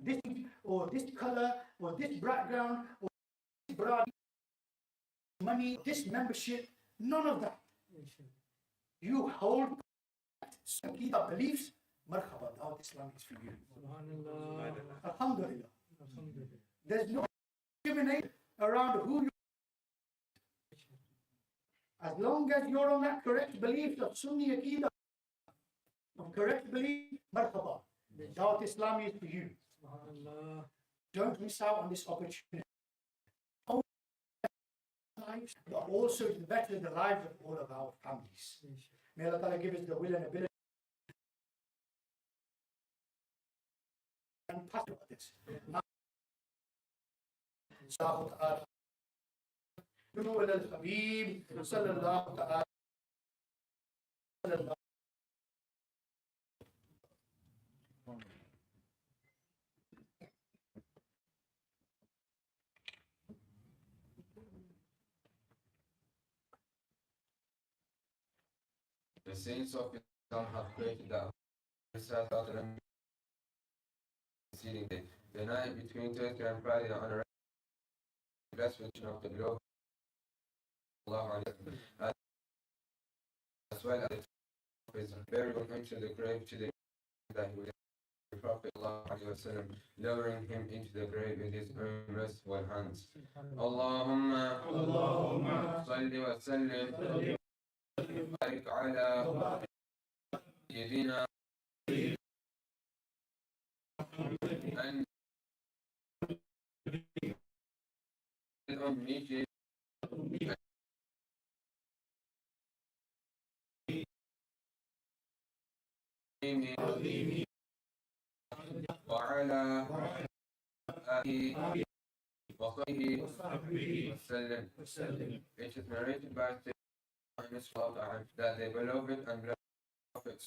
this or this color or this background or this broad money, this membership, none of that. You hold Akida beliefs, marhaba, Dawat-e-Islami is for you. Alhamdulillah. There's no discrimination around who you are. As long as you're on that correct belief of Sunni Akida, of correct belief, marhaba, Dawat-e-Islami is for you. Don't miss out on this opportunity. But also to better the lives of all of our families. May Allah Ta'ala give us the will and ability and pass about this. الحبيب صلى الله تعالى The saints of Islam have created that preceding day. The night between Thursday and Friday on a best vision of the globe. As well as his burial into the grave to the that he was the Prophet lowering him into the grave with his own merciful hands. Allahumma salli wa sallim barik ala sayyidina and وعلى آله وصحبه وسلم. It is narrated by that the beloved and blessed Prophet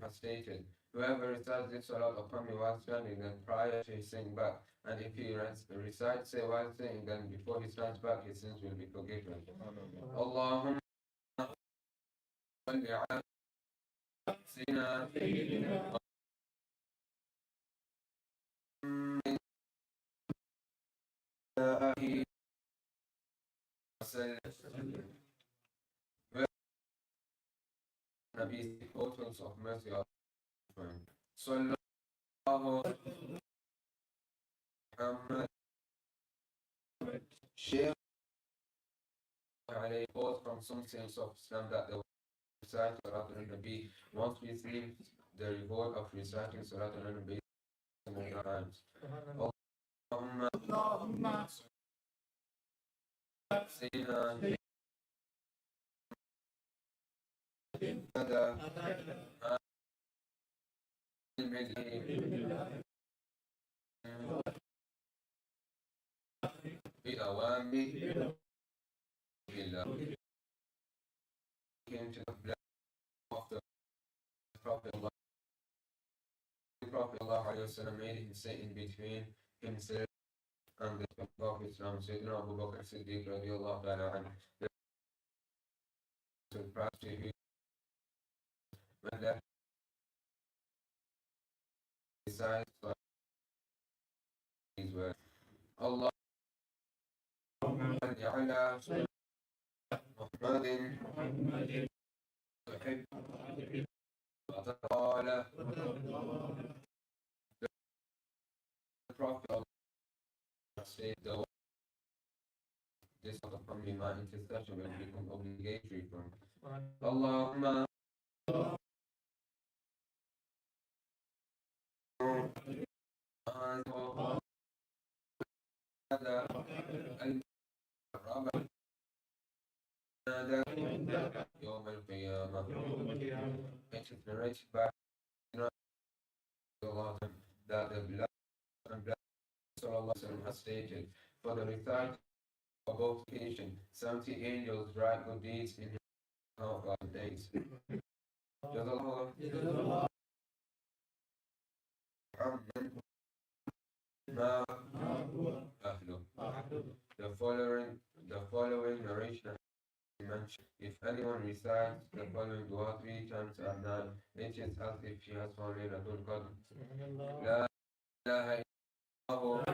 has stated, whoever recites this salat upon me while standing, then prior to his sitting back, and if he recites it while sitting, then before he stands back, his sins will be forgiven. Allahumma salli ala sayyidina Nabi, the portals of mercy are Sallallahu Muhammad Shaykh alayhi quote from some saints of Islam that the reciting Salat al-Nabi once received the reward of reciting Salat al-Nabi several times. Allahumma Sayyidina بأوامر الله. Came to the black of the Prophet Allah. The Prophet Allah made him sit in between himself and the Prophet Sayyidina Abu Bakr Siddiq radiallahu ta'ala anhu. To practice when that decides these words. Allah على محمد يحب قال the Prophet said this upon me, my intercession will become obligatory for me. Allahumma يوم القيامة. It is narrated by Allah that the blood and blood has stated, for the recital of both occasions, 70 angels write good deeds in his account of days. The following narration mentioned, if anyone recites the following dua 3 times at night, it is as if he has found Laylatul Qadr. La ilaha illallah.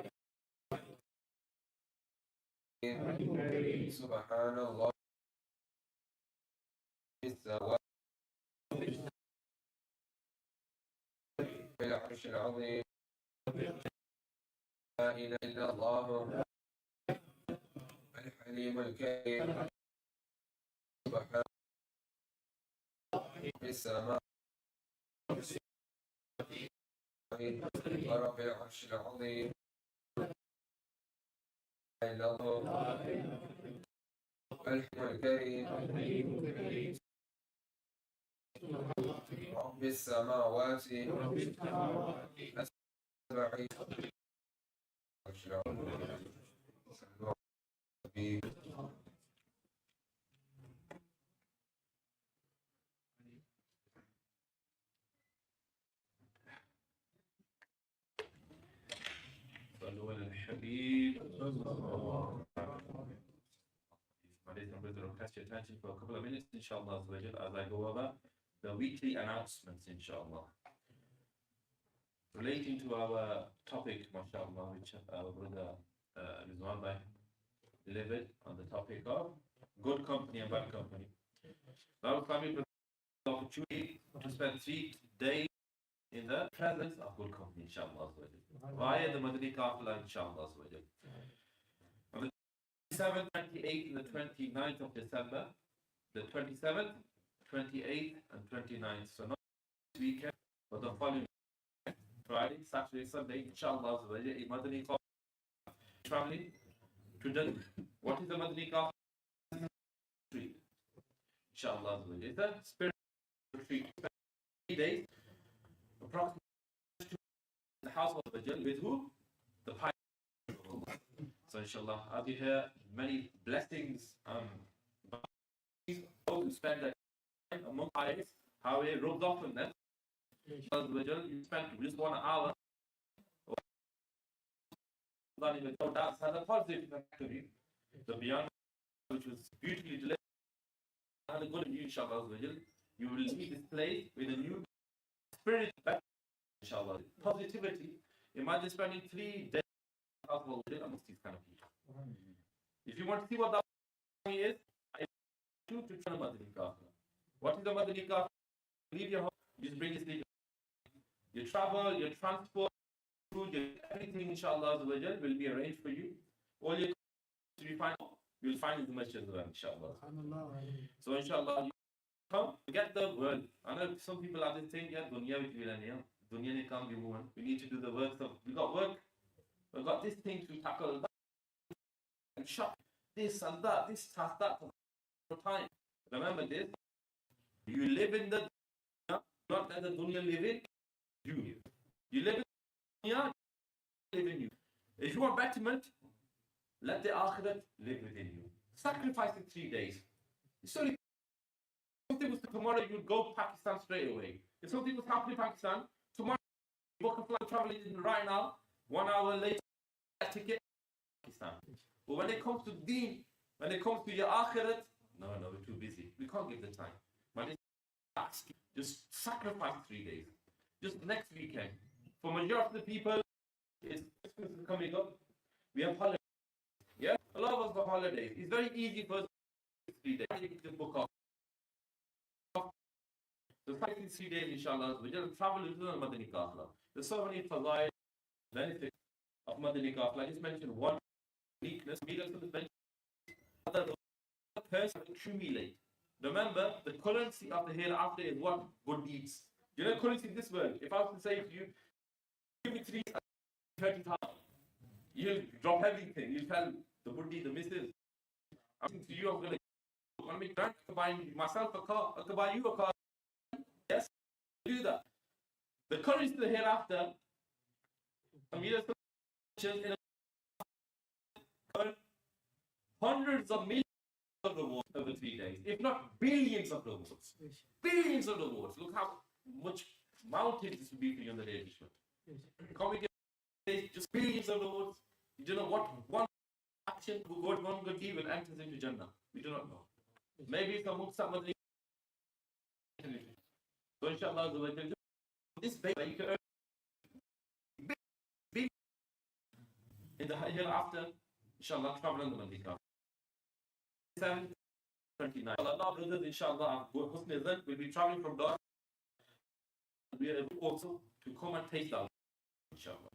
Subhanallah. بالعرش العظيم. لا إله إلا الله الحليم الكريم. سبحان السماء ورب العرش العظيم. لا إله إلا الله الحليم الكريم. رب السماوات السبع. صلوا على الحبيب. Ladies and brothers, request your attention for a couple of minutes, inshallah, as I go over the weekly announcements, inshallah. Relating to our topic, mashallah, which our brother Rizwan Bhai delivered on the topic of good company and bad company. Our family the opportunity to spend 3 days in the presence of good company, inshallah, via the Madani Qafla, inshallah. On the 27th, 28th, and the 29th of December, the 27th, 28th, and 29th. So not this weekend, but the following Friday, Saturday, Sunday, inshallah, a Madani Qafla traveling to the, what is the Madani Qafla? Street. Inshallah, it's a spiritual retreat. 3 days, approximately the house of Bajal with who? The Pious. So inshallah, as you hear, many blessings those who spend their time among pious, how it rubs off on them. You spend just 1 hour. That has a positive effect on you. The beyond, which was beautifully delivered, had a good view, inshallah. You will leave this place with a new spirit, inshallah. Positivity. Imagine spending 3 days amongst these kind of people. If you want to see what that is, I want you to try the Madani Qafla. What is the Madani Qafla? Leave your home, you just bring this leader. Your travel, your transport, food, everything, inshallah, will be arranged for you. All you will find in the masjid, inshallah. So, inshallah, you come to get the word. I know some people are just saying, yeah, dunya with vilania. Dunya ne kam givuan. We need to do the work. So we got work. We got this thing to tackle. And shop this and that. This task, that for time. Remember this. You live in the dunya, not let the dunya live in you. You live in the dunya, live in you. If you want betterment, Let the akhirat live within you. Sacrifice in 3 days. It's only something was tomorrow, you'd go to Pakistan straight away. If something was happening in Pakistan, tomorrow you book a flight traveling right now, 1 hour later, ticket Pakistan. But when it comes to deen, when it comes to your akhirat, no, we're too busy. We can't give the time. But it's just sacrifice 3 days. Just next weekend. For majority of the people, it's Christmas is coming up. We have holidays. Yeah? A lot of us have holidays. It's very easy for us to 3 days. You can just book off. So 3 days, inshallah, we just travel to the Madani Kafla. There's so many fadail benefits of Madani Kafla. I just mentioned one weakness. Other person accumulate. Remember, the currency of the hereafter is what? Good deeds. You know, currency in this world. If I was to say to you, give me 30,000, you drop everything. You tell the buddhi, the missus, I'm saying to you, I'm going to make grand, I could buy myself a car, I could buy you a car. Yes, do that. The currency of the hereafter, hundreds of millions of rewards over 3 days, if not billions of rewards. Billions of rewards. Look how much mountains this will be for you on the day of Judgment. Can we get just billions of rewards? You do not know what one action, what one good deed will enter into Jannah. We do not know. Maybe it's amongst somebody. So inshallah, this baby you can earn big in the hereafter. Inshallah, travel on the Madinah. 7:29. Allah brothers, inshallah, Husn will be traveling from Dawat. We are able also to come and taste our inshallah.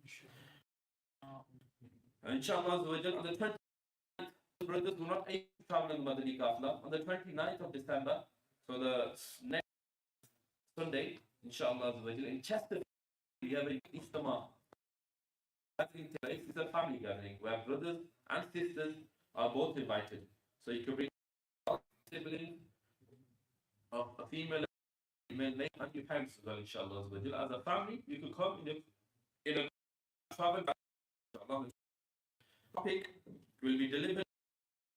And inshallah, on the 29th, brothers do not travel on the Madani Kafla. On the 29th of December, so the next Sunday, inshallah, in Chester, we have an Ijtama. It's a family gathering where brothers and sisters are both invited. So you can bring siblings of a female and male and your parents as well, inshallah. As a family, you can come in a travel inshallah. Topic will be delivered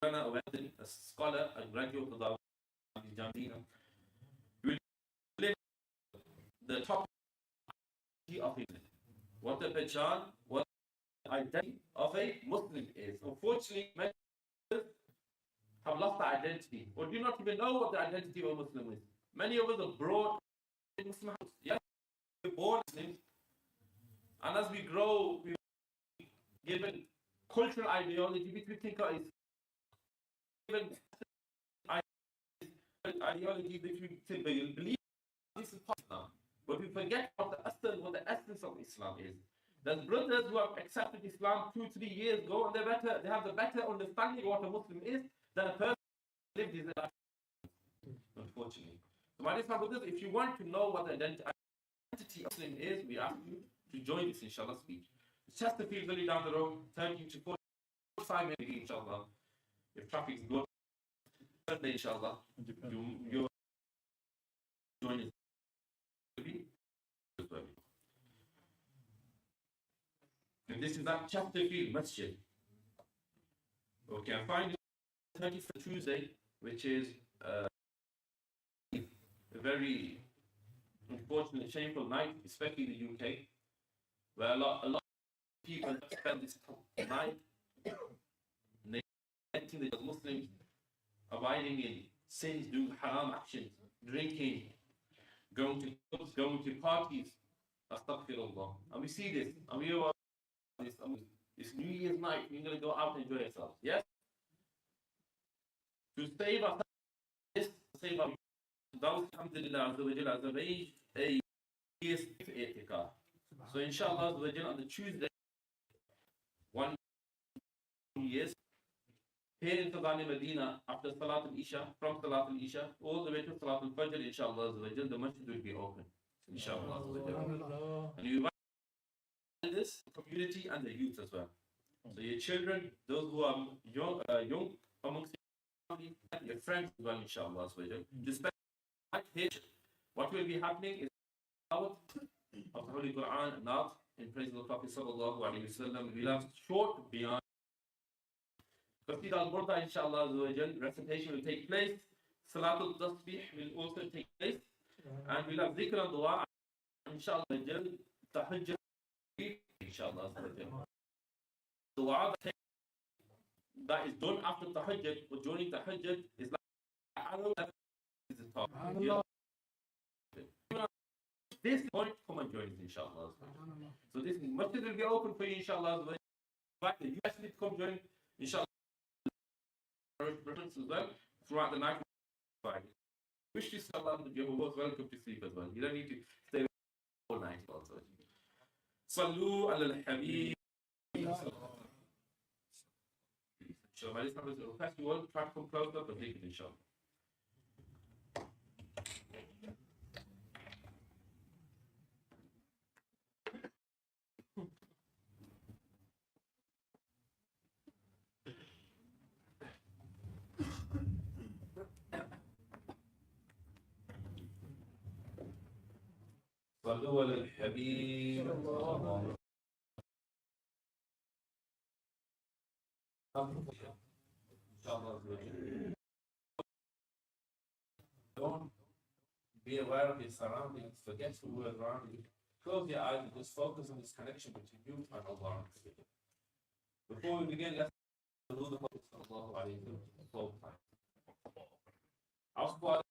by a scholar, a graduate of Dawat-e-Islami. Will deliver the topic of Islam. What the Pechan, what the identity of a Muslim is. Unfortunately, many have lost the identity or do not even know what the identity of a Muslim is. Many of us are brought in Muslim house. Yes, we're born Muslims, and as we grow, we're given cultural ideology which we think is given ideology which we believe this is possible. But we forget what the essence of Islam is. There's brothers who have accepted Islam 2-3 years ago, and they have the better understanding of what a Muslim is than a person who lived his life. Unfortunately. So my dear brothers, if you want to know what the identity of Muslim is, we ask you to join this inshallah speech. Chesterfield really down the road, 30 to 45 minutes inshallah. If traffic is good, Sunday inshallah, you join us. And this is that Chesterfield Masjid. Okay, I find it 31st Tuesday, which is a very unfortunate, shameful night, especially in the UK, where a lot of people spend this night neglecting the Muslims, abiding in sins, doing haram actions, drinking, going to parties. Astaghfirullah. And we see this, and we are this New Year's night, we're going to go out and enjoy ourselves. Yes? To save ourselves, save our Dawat, alhamdulillah, has arranged a year's i'tikaf. So inshallah, on the Tuesday, 1 years, here in Faizan-e-Madinah, after Salat al-Isha, from Salat al-Isha, all the way to Salat al-Fajr, inshallah, the masjid will be open. Inshallah. And you invite this community and the youth as well. So your children, those who are young amongst your family, and your friends as well, inshallah. To spend here, what will be happening is of the Holy Quran and out in praise of the Prophet sallallahu alaihi wasallam. We'll have short beyond Qasid al-Burda, inshallah, recitation will take place. Salatul Tasbih will also take place. And we'll have dhikr and dua, inshallah, tahajjud, inshallah. Dua that is done after tahajjud or during tahajjud is like arrow that is the top. This point, come and join us, inshallah. So this masjid will be open for you, inshallah. You guys need to come join, inshallah. As well throughout the night. Wish you salam, you're most welcome to sleep as well. You don't need to stay all night also. Sallu ala al-Habib. Inshallah, my listeners will request you all try to come close up and take it, inshallah. صلوا على الحبيب Don't be aware of your surroundings, forget who is around you. Close your eyes and just focus on this connection between you and Allah. Before we begin, let's do the Prophet sallallahu alayhi wa sallam 12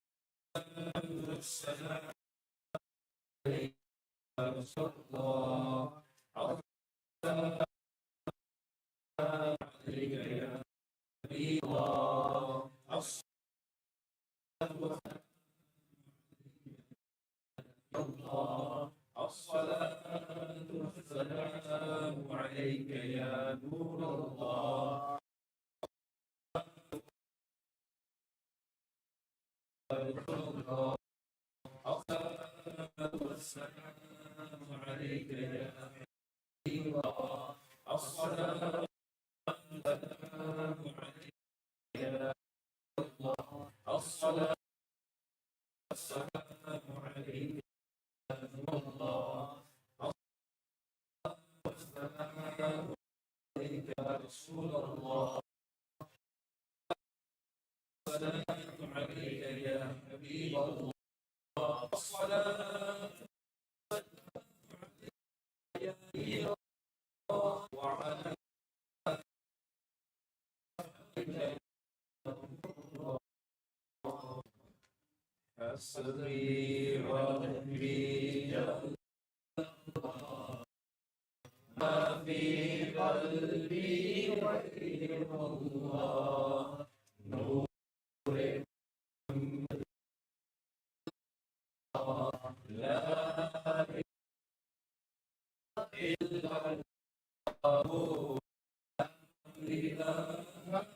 الصلاة والسلام عليك يا نور الله الصلاة والسلام عليك يا حبيب الله الصلاة والسلام عليك يا الله الصلاة والسلام عليك يا الله والسلام عليك يا رسول الله السلام عليك يا حبيب الله الصلاة يا الله وعلى حسبي ربي جل ما في قلبي غير الله نور لا إله إلا الله لا إله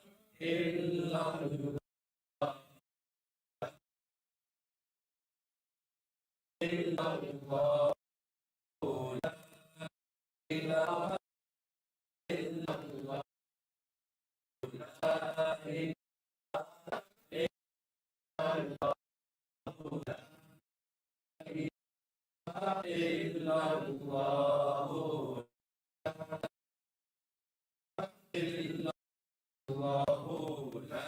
إلا الله إلا الله لا إله إلا الله لا إله إلا الله لا إله إلا الله إلا الله لا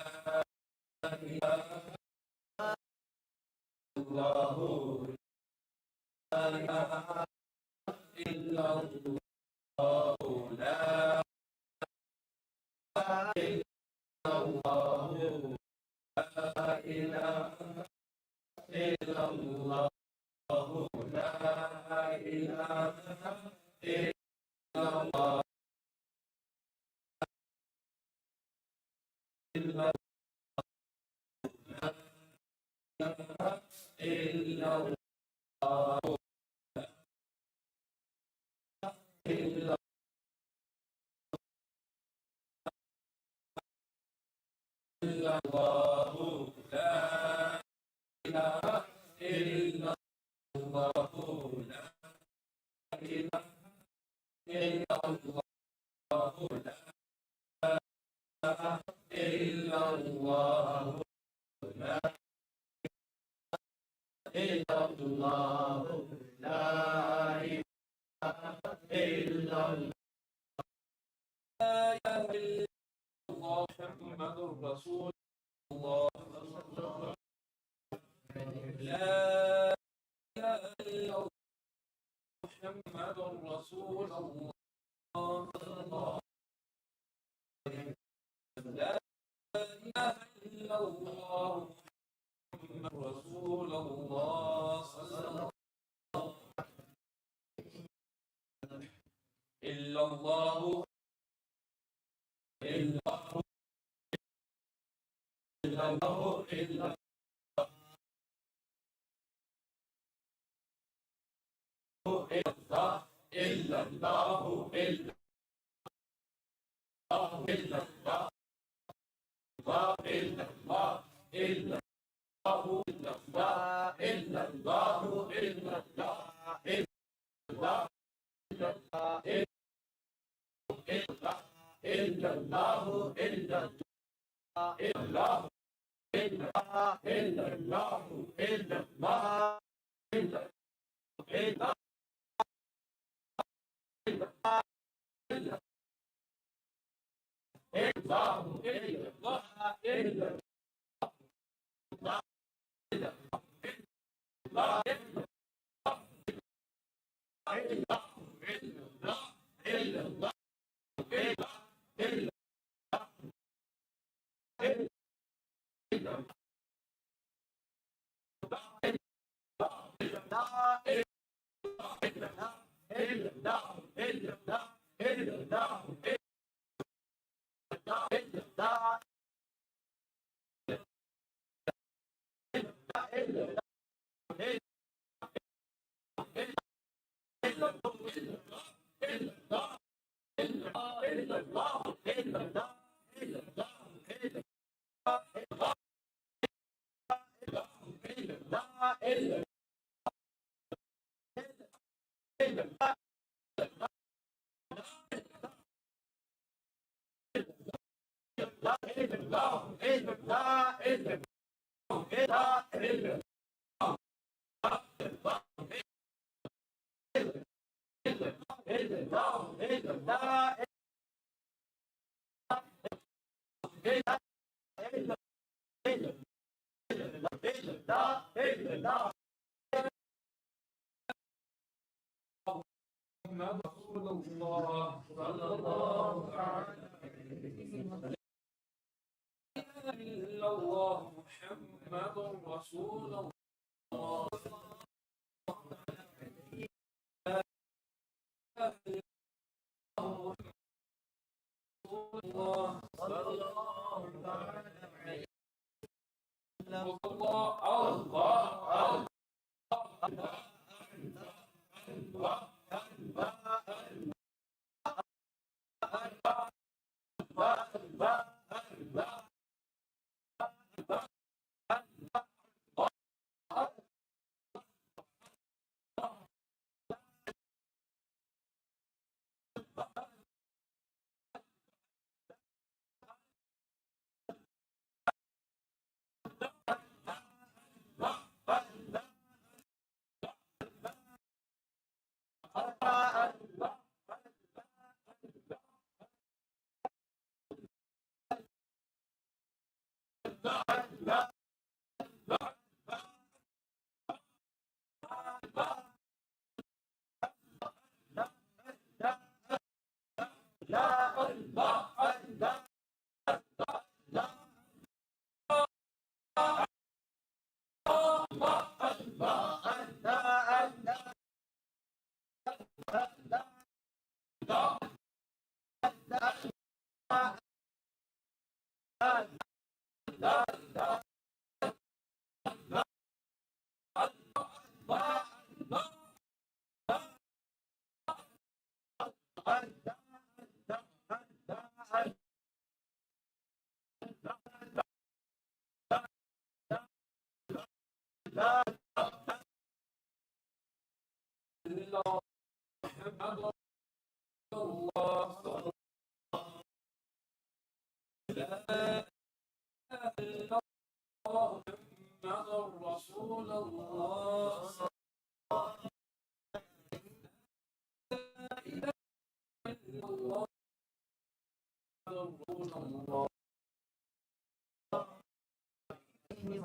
إله إلا الله لا إله إلا الله لا إلا الله لا إله إلا الله لا إله إلا الله إلا إلا الله إلا إلا الله لا إله إلا الله لا إله إلا الله لا إله إلا الله لا إلا الله لا إله إلا الله لا إله إلا الله رسول الله لا إله إلا الله محمد رسول الله لا إله إلا الله محمد رسول الله إلا الله إلا الله إلا الله إلا الله إلا الله إلا الله إلا الله إلا الله إلا الله إلا الله إلا الله إلا الله إلا الله إلا الله إلا الله إلا الله إلا إلا الله إلا الله إلا الله إلا الله إلا الله محمد رسول الله صلى الله عليه وسلم لا إله إلا الله محمد رسول الله لا إله إلا الله صلى الله عليه وسلم الله رسول الله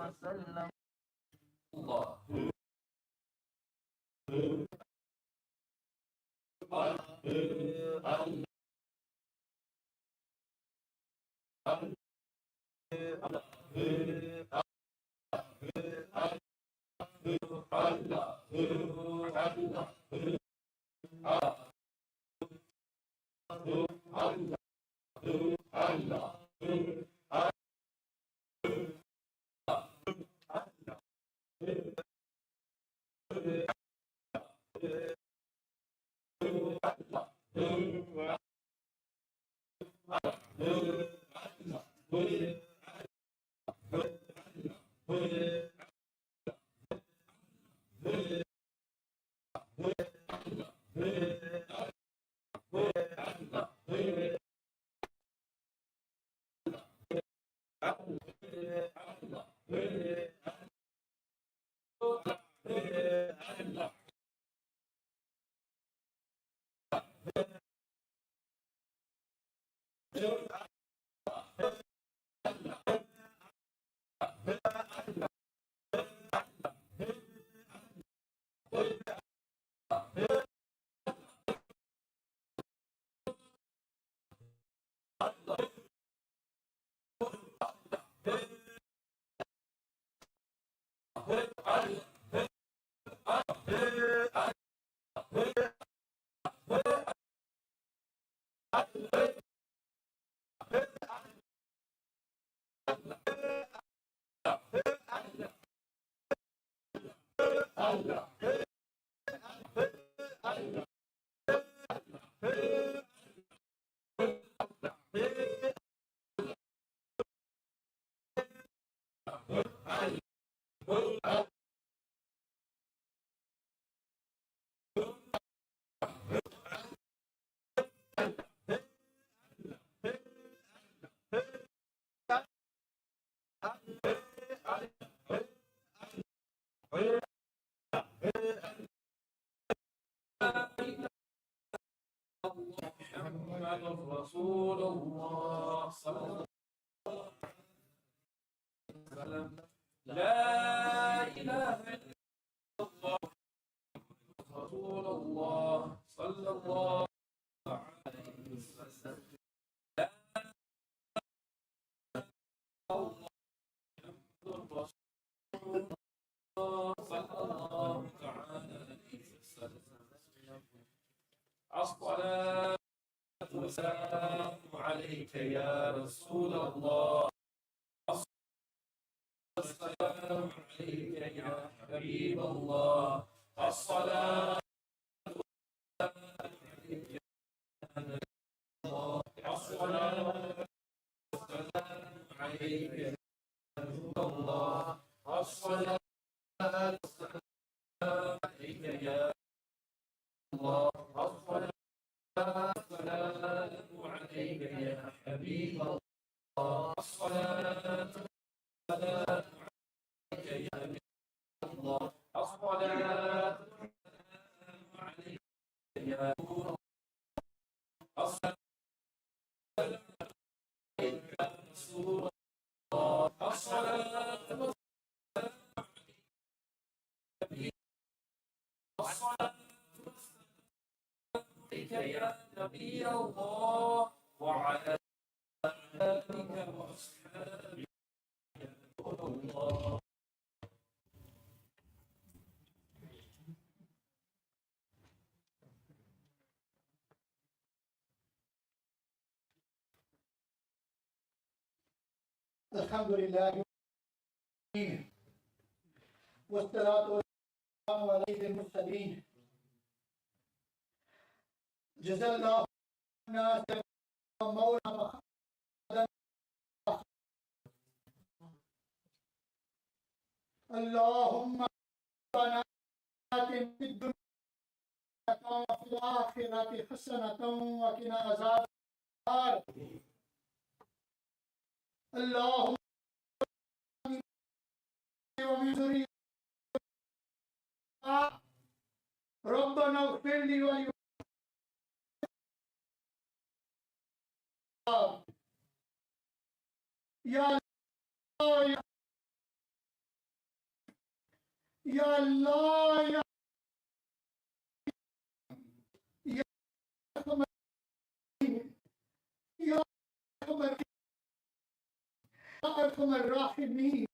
وسلم الله محمد رسول الله صلى الله عليه وسلم لا إله إلا الله رسول الله صلى الله عليه وسلم لا رسول الله صلى الله عليه وسلم الصلاة والسلام عليك يا رسول الله السلام عليك يا حبيب الله الصلاة والسلام عليك يا نبي الله الصلاة والسلام عليك يا رسول الله الصلاة والسلام عليك يا الله الصلاة والسلام عليك يا حبيب الله الصلاة والسلام عليك يا نبي الله الصلاة والسلام عليك يا نور الله الصلاة والسلام عليك يا رسول الله الصلاة والسلام عليك الصلاة عليك يا نبي الله وعلى آلك وأصحابك يا نور الله الحمد لله والصلاة والسلام على سيد المرسلين جزا الله عنا مولانا محمدا اللهم ربنا آتنا في الدنيا وفي الآخرة حسنة وقنا عذاب النار اللهم ومن ذريتنا ربنا اغفر لي ولوالدي يا الله Ya Allah, Ya Ya Arhamar Rahim, Ya Arhamar Ya Arhamar Rahimin,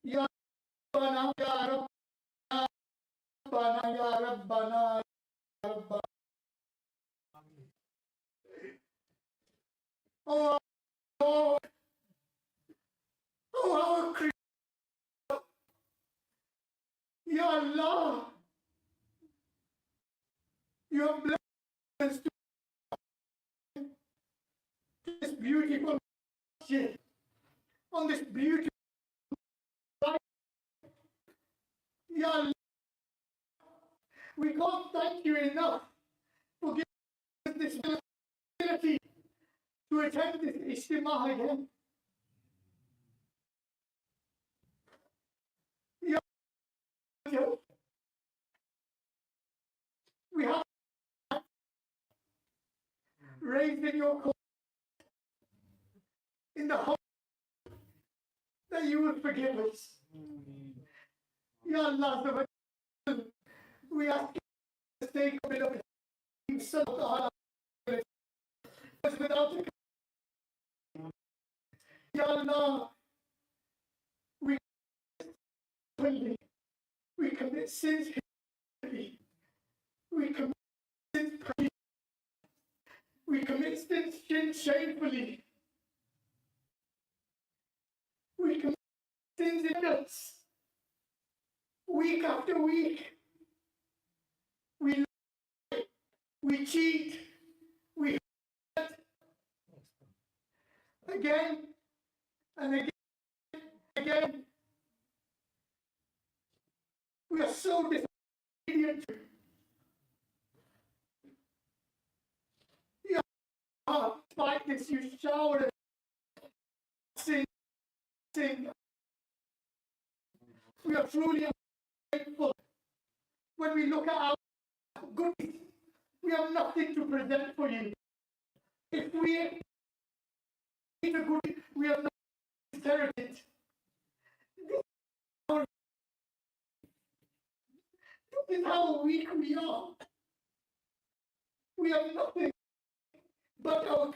Ya Rabbana, Ya Rabbana, Ya Rabbana, Ya Rabbana. Oh, oh, oh, our Creator, Ya Allah, you have blessed us to this beautiful masjid, on this beautiful life. Ya Allah, we can't thank you enough for giving us this ability to attend this Ijtimah again. Ya Allah, we have raised in your cause in the hope that you will forgive us. Ya Allah, we ask you to take a bit of Sallallahu Alaihi Wasallam without a Ya Allah, we commit sins heavily. We commit sins pride. We commit sins shamefully. We commit sins in us. Week after week. We lie. We cheat. We hurt. Again and again. We are so disobedient. Despite this, you showered us sin. We are truly ungrateful. When we look at our goodness, we have nothing to present for you. If we eat a good, we have nothing to inherit. This is how weak we are. We have nothing but our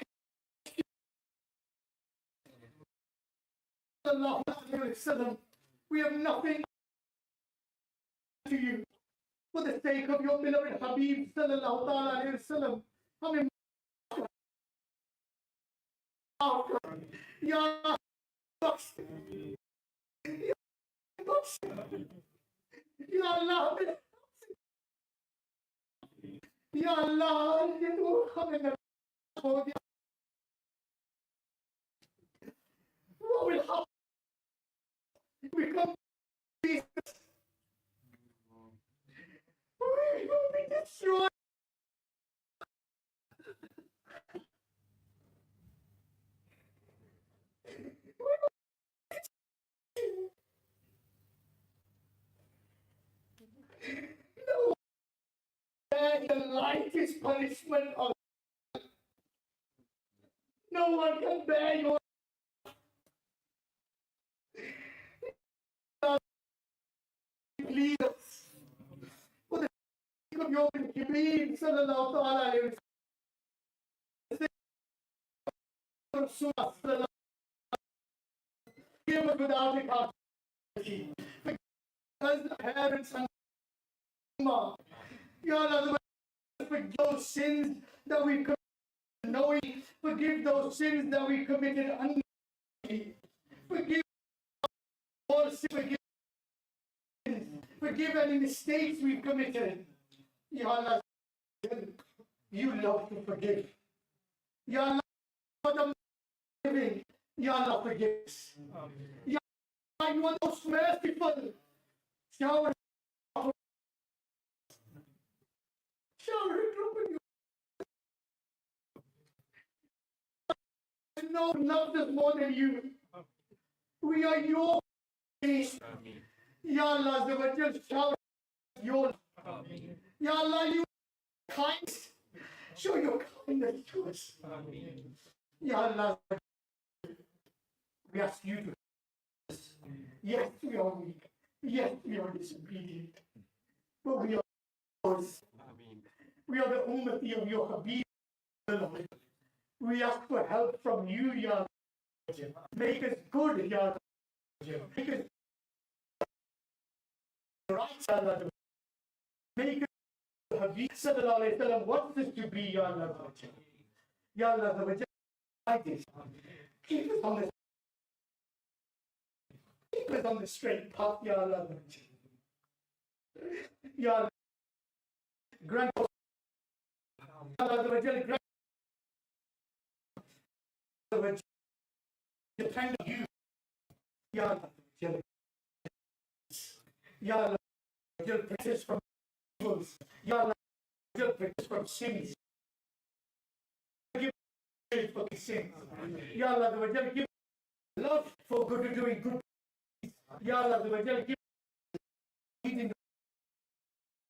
we have nothing to you. For the sake of your beloved Habib sallallahu alaihi wasallam, hame maaf kar. Ya bakhsh. Ya bakhsh. Ya Allah. Ya Allah, ye to hame narazh ho gaya. What will happen? We come Jesus. We will be destroyed. No one can bear the lightest punishment of. No one can bear your. Please us. For the sake of your Habib sallallahu alaihi wasallam, give us without accountability. Forgive us, the parents and Ummah. Ya Allah, forgive those sins that we committed knowing. Forgive those sins that we committed unknowingly. Forgive all sins. Forgive any mistakes we've committed. Ya Allah, you love to forgive. Ya Allah, for the forgiving. Ya Allah, forgive us. Ya Allah, you are most merciful. Shower it open you. No one loves us more than you. We are your face. Ya Allah, just shower your love. Ya Allah, you are kind. Show your kindness to us. Ya Allah, we ask you to. Yes, we are weak. Yes, we are disobedient, but we are yours. We are the ummati of your Habib. We ask for help from you, Ya Allah. Make us good, Ya Allah. Make us right, Ya Allah. Make us Habib sallallahu alayhi wa sallam wants us to be, Ya Allah. Ya Allah, like this. Keep us on the straight path, Ya Allah. Ya Allah, grant us, Ya Allah, grant us, depend on you, Ya Allah. Ya Allah, protect us from evils. Ya Allah, protect us from sins. Give us for sins. Ya Allah, give love for good, doing good. Ya Allah, give eating.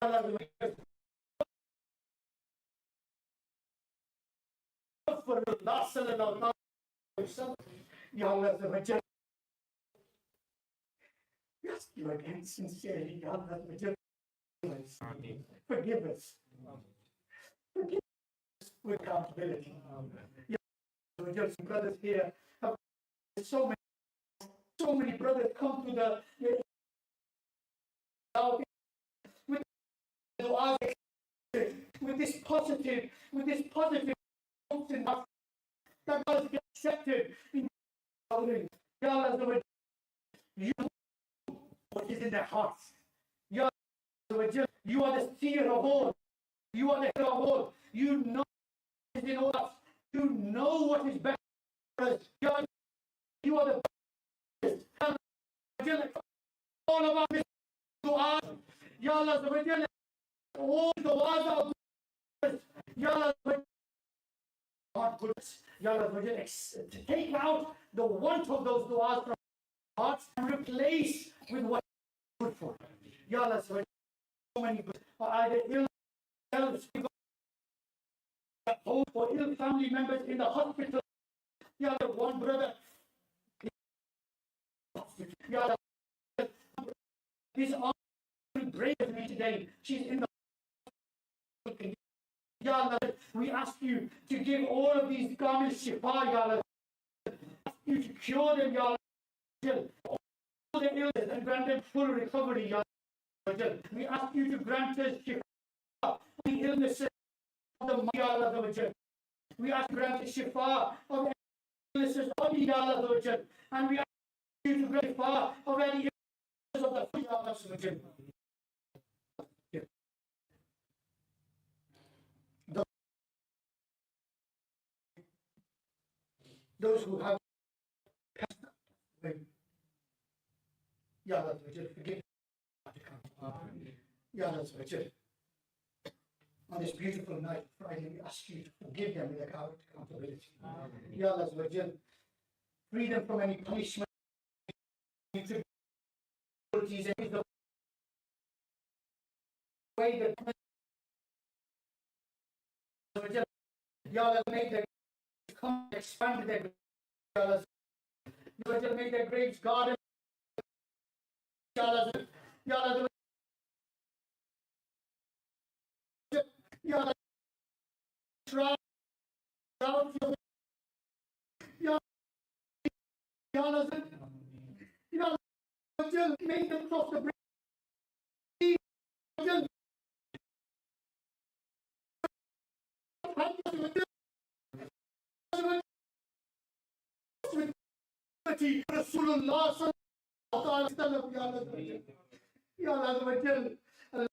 Ya Allah, love for Allah sallallahu alaihi wasallam. Ya Allah, we ask you again sincerely, Ya Allah, forgive us. Forgive us with accountability. Ya Allah, some brothers here have so many brothers come to the with dua, with this positive that God is accepted in Ya Allah, you know what is in their hearts. Ya Allah, you are the seer of all. You are the head of all. You know what is in all us. You know what is best for us. Ya Allah, you are the best. Ya Allah, all of our dua. Ya Allah, all du'as are good. Ya Allah, God goodness. Ya Allah, take out the want of those du'as from our hearts and replace with what is good for. Ya Allah, so many good, or either ill themselves, or ill family members in the hospital. Ya Allah, one brother. Ya Allah, his arm will break me today. She's in the hospital. Ya Allah, we ask you to give all of these kamil shifa, Ya Allah. Ask you to cure them, Ya Allah. All the illness and grant them full recovery, Ya Allah. We ask you to grant us shifa, the illnesses of the mind, Ya Allah. We ask you to grant us shifa of illnesses of the Ya Allah. And we ask you to grant shifa of any illnesses of the foot, Ya Allah. Those who have passed away, Ya Allah, forgive Ya Allah, on this beautiful night, Friday, we ask you to forgive them with accountability. Ya Allah, free them from any punishment, difficulties, and the way that Ya Allah, make them come expand their graves. Ya Allah, make their graves garden. Ya Allah, Ya Allah, Ya Allah, shroud your, Ya Allah, Ya Allah, make them cross the bridge. Rasulullah sallallahu alaihi wasallam, Ya Allah, allow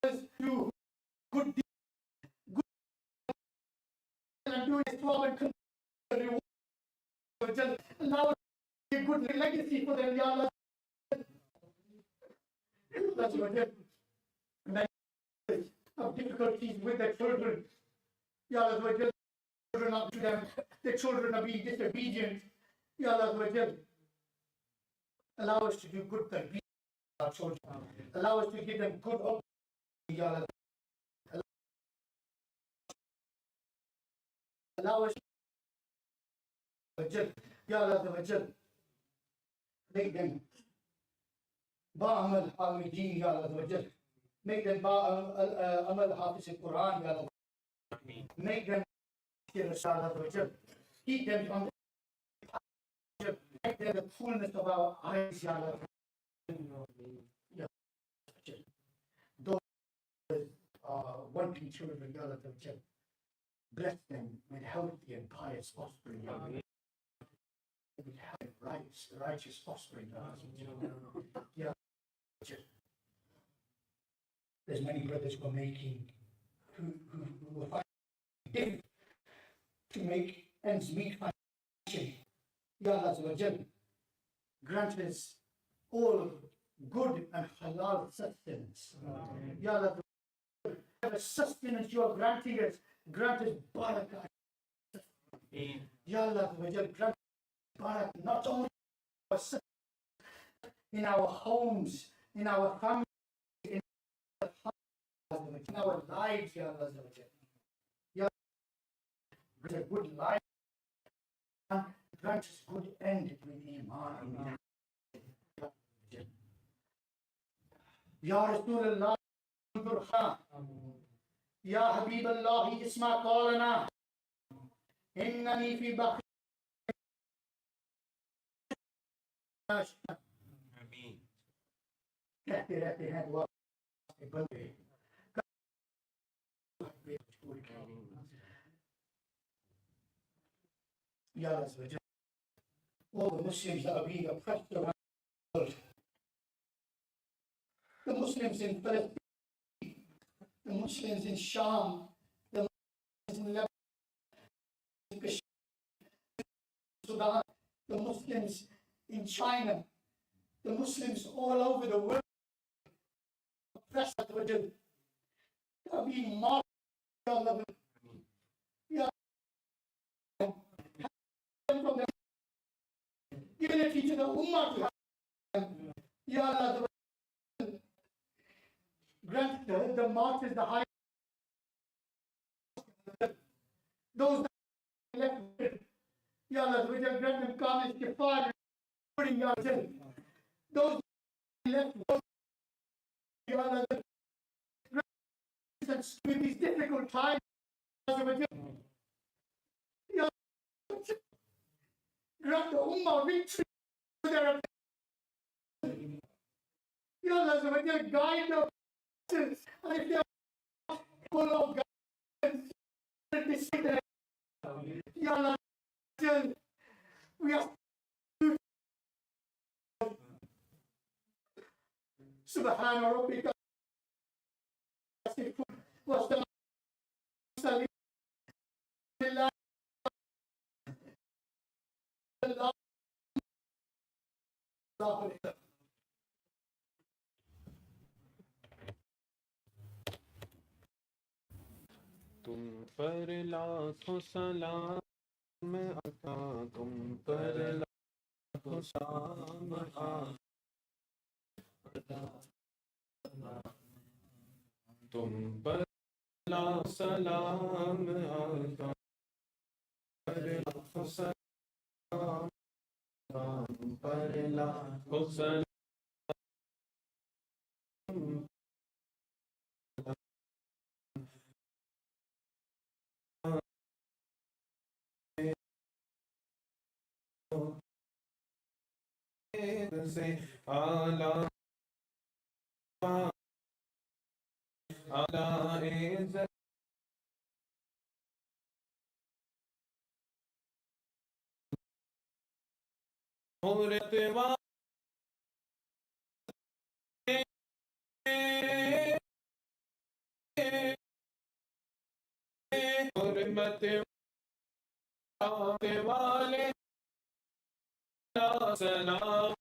us to good deeds, and do His job and reward. Allow us to be a good legacy for them, Ya Allah. Many have difficulties with their children. Ya Allah, children up to them, their children are being disobedient. Ya Allah, allow us to do good to our children. Allow us to give them good hope. Ya Allah. Allow us, Ya Allah, make them Ba'amal Hamidin, Ya Allah. Make them Amal Hafiz al-Quran, Ya Allah. Make them keep them on the make them the fullness of our eyes, Ya Allah. Those wanting children, Ya Allah. Bless them with healthy and pious offspring, Ya Allah. With righteous offspring, Ya Allah. There's many brothers who are making, who will find it difficult to make ends meet financially. Ya Allah, grant us all good and halal sustenance. Ya Allah, whatever sustenance you are granting us, grant us barakah. Ya Allah, grant us barakah, not only in our homes, in our families, in our lives, Ya Allah. Ya Allah, a good life, and grant us good end with Iman. Ya Rasulullah, Ya Habib Allah, isma qalana, innani fi baqi. कहते रहते हैं दुआ बंदे Ya Allah, all the Muslims that are being oppressed around the world, the Muslims in Palestine, the Muslims in Sham, the Muslims in Lebanon, Sudan, the Muslims in China, the Muslims all over the world, oppressed are being martyred. From the unity to the Ummah, Ya Allah, grant the martyrs the high, those that are left with, Ya Allah, grant them calm and fire, putting Ya Allah, those left with, Ya Allah, grant with these difficult times, Ya Allah, grant the Ummah victory to their Ya Allah, guide them, and if they are full of guidance, Ya Allah, we are Subhana Rabbika wa salamun ala तुम पर लाखों सलाम आता, तुम पर लाखों सलाम आता, तुम पर लाखों सलाम आता, पर लाखों सलाम, तुम पर लाखों सलाम, से आला आला इज़्ज़त हुर्रत हुर्मत वाले सलाम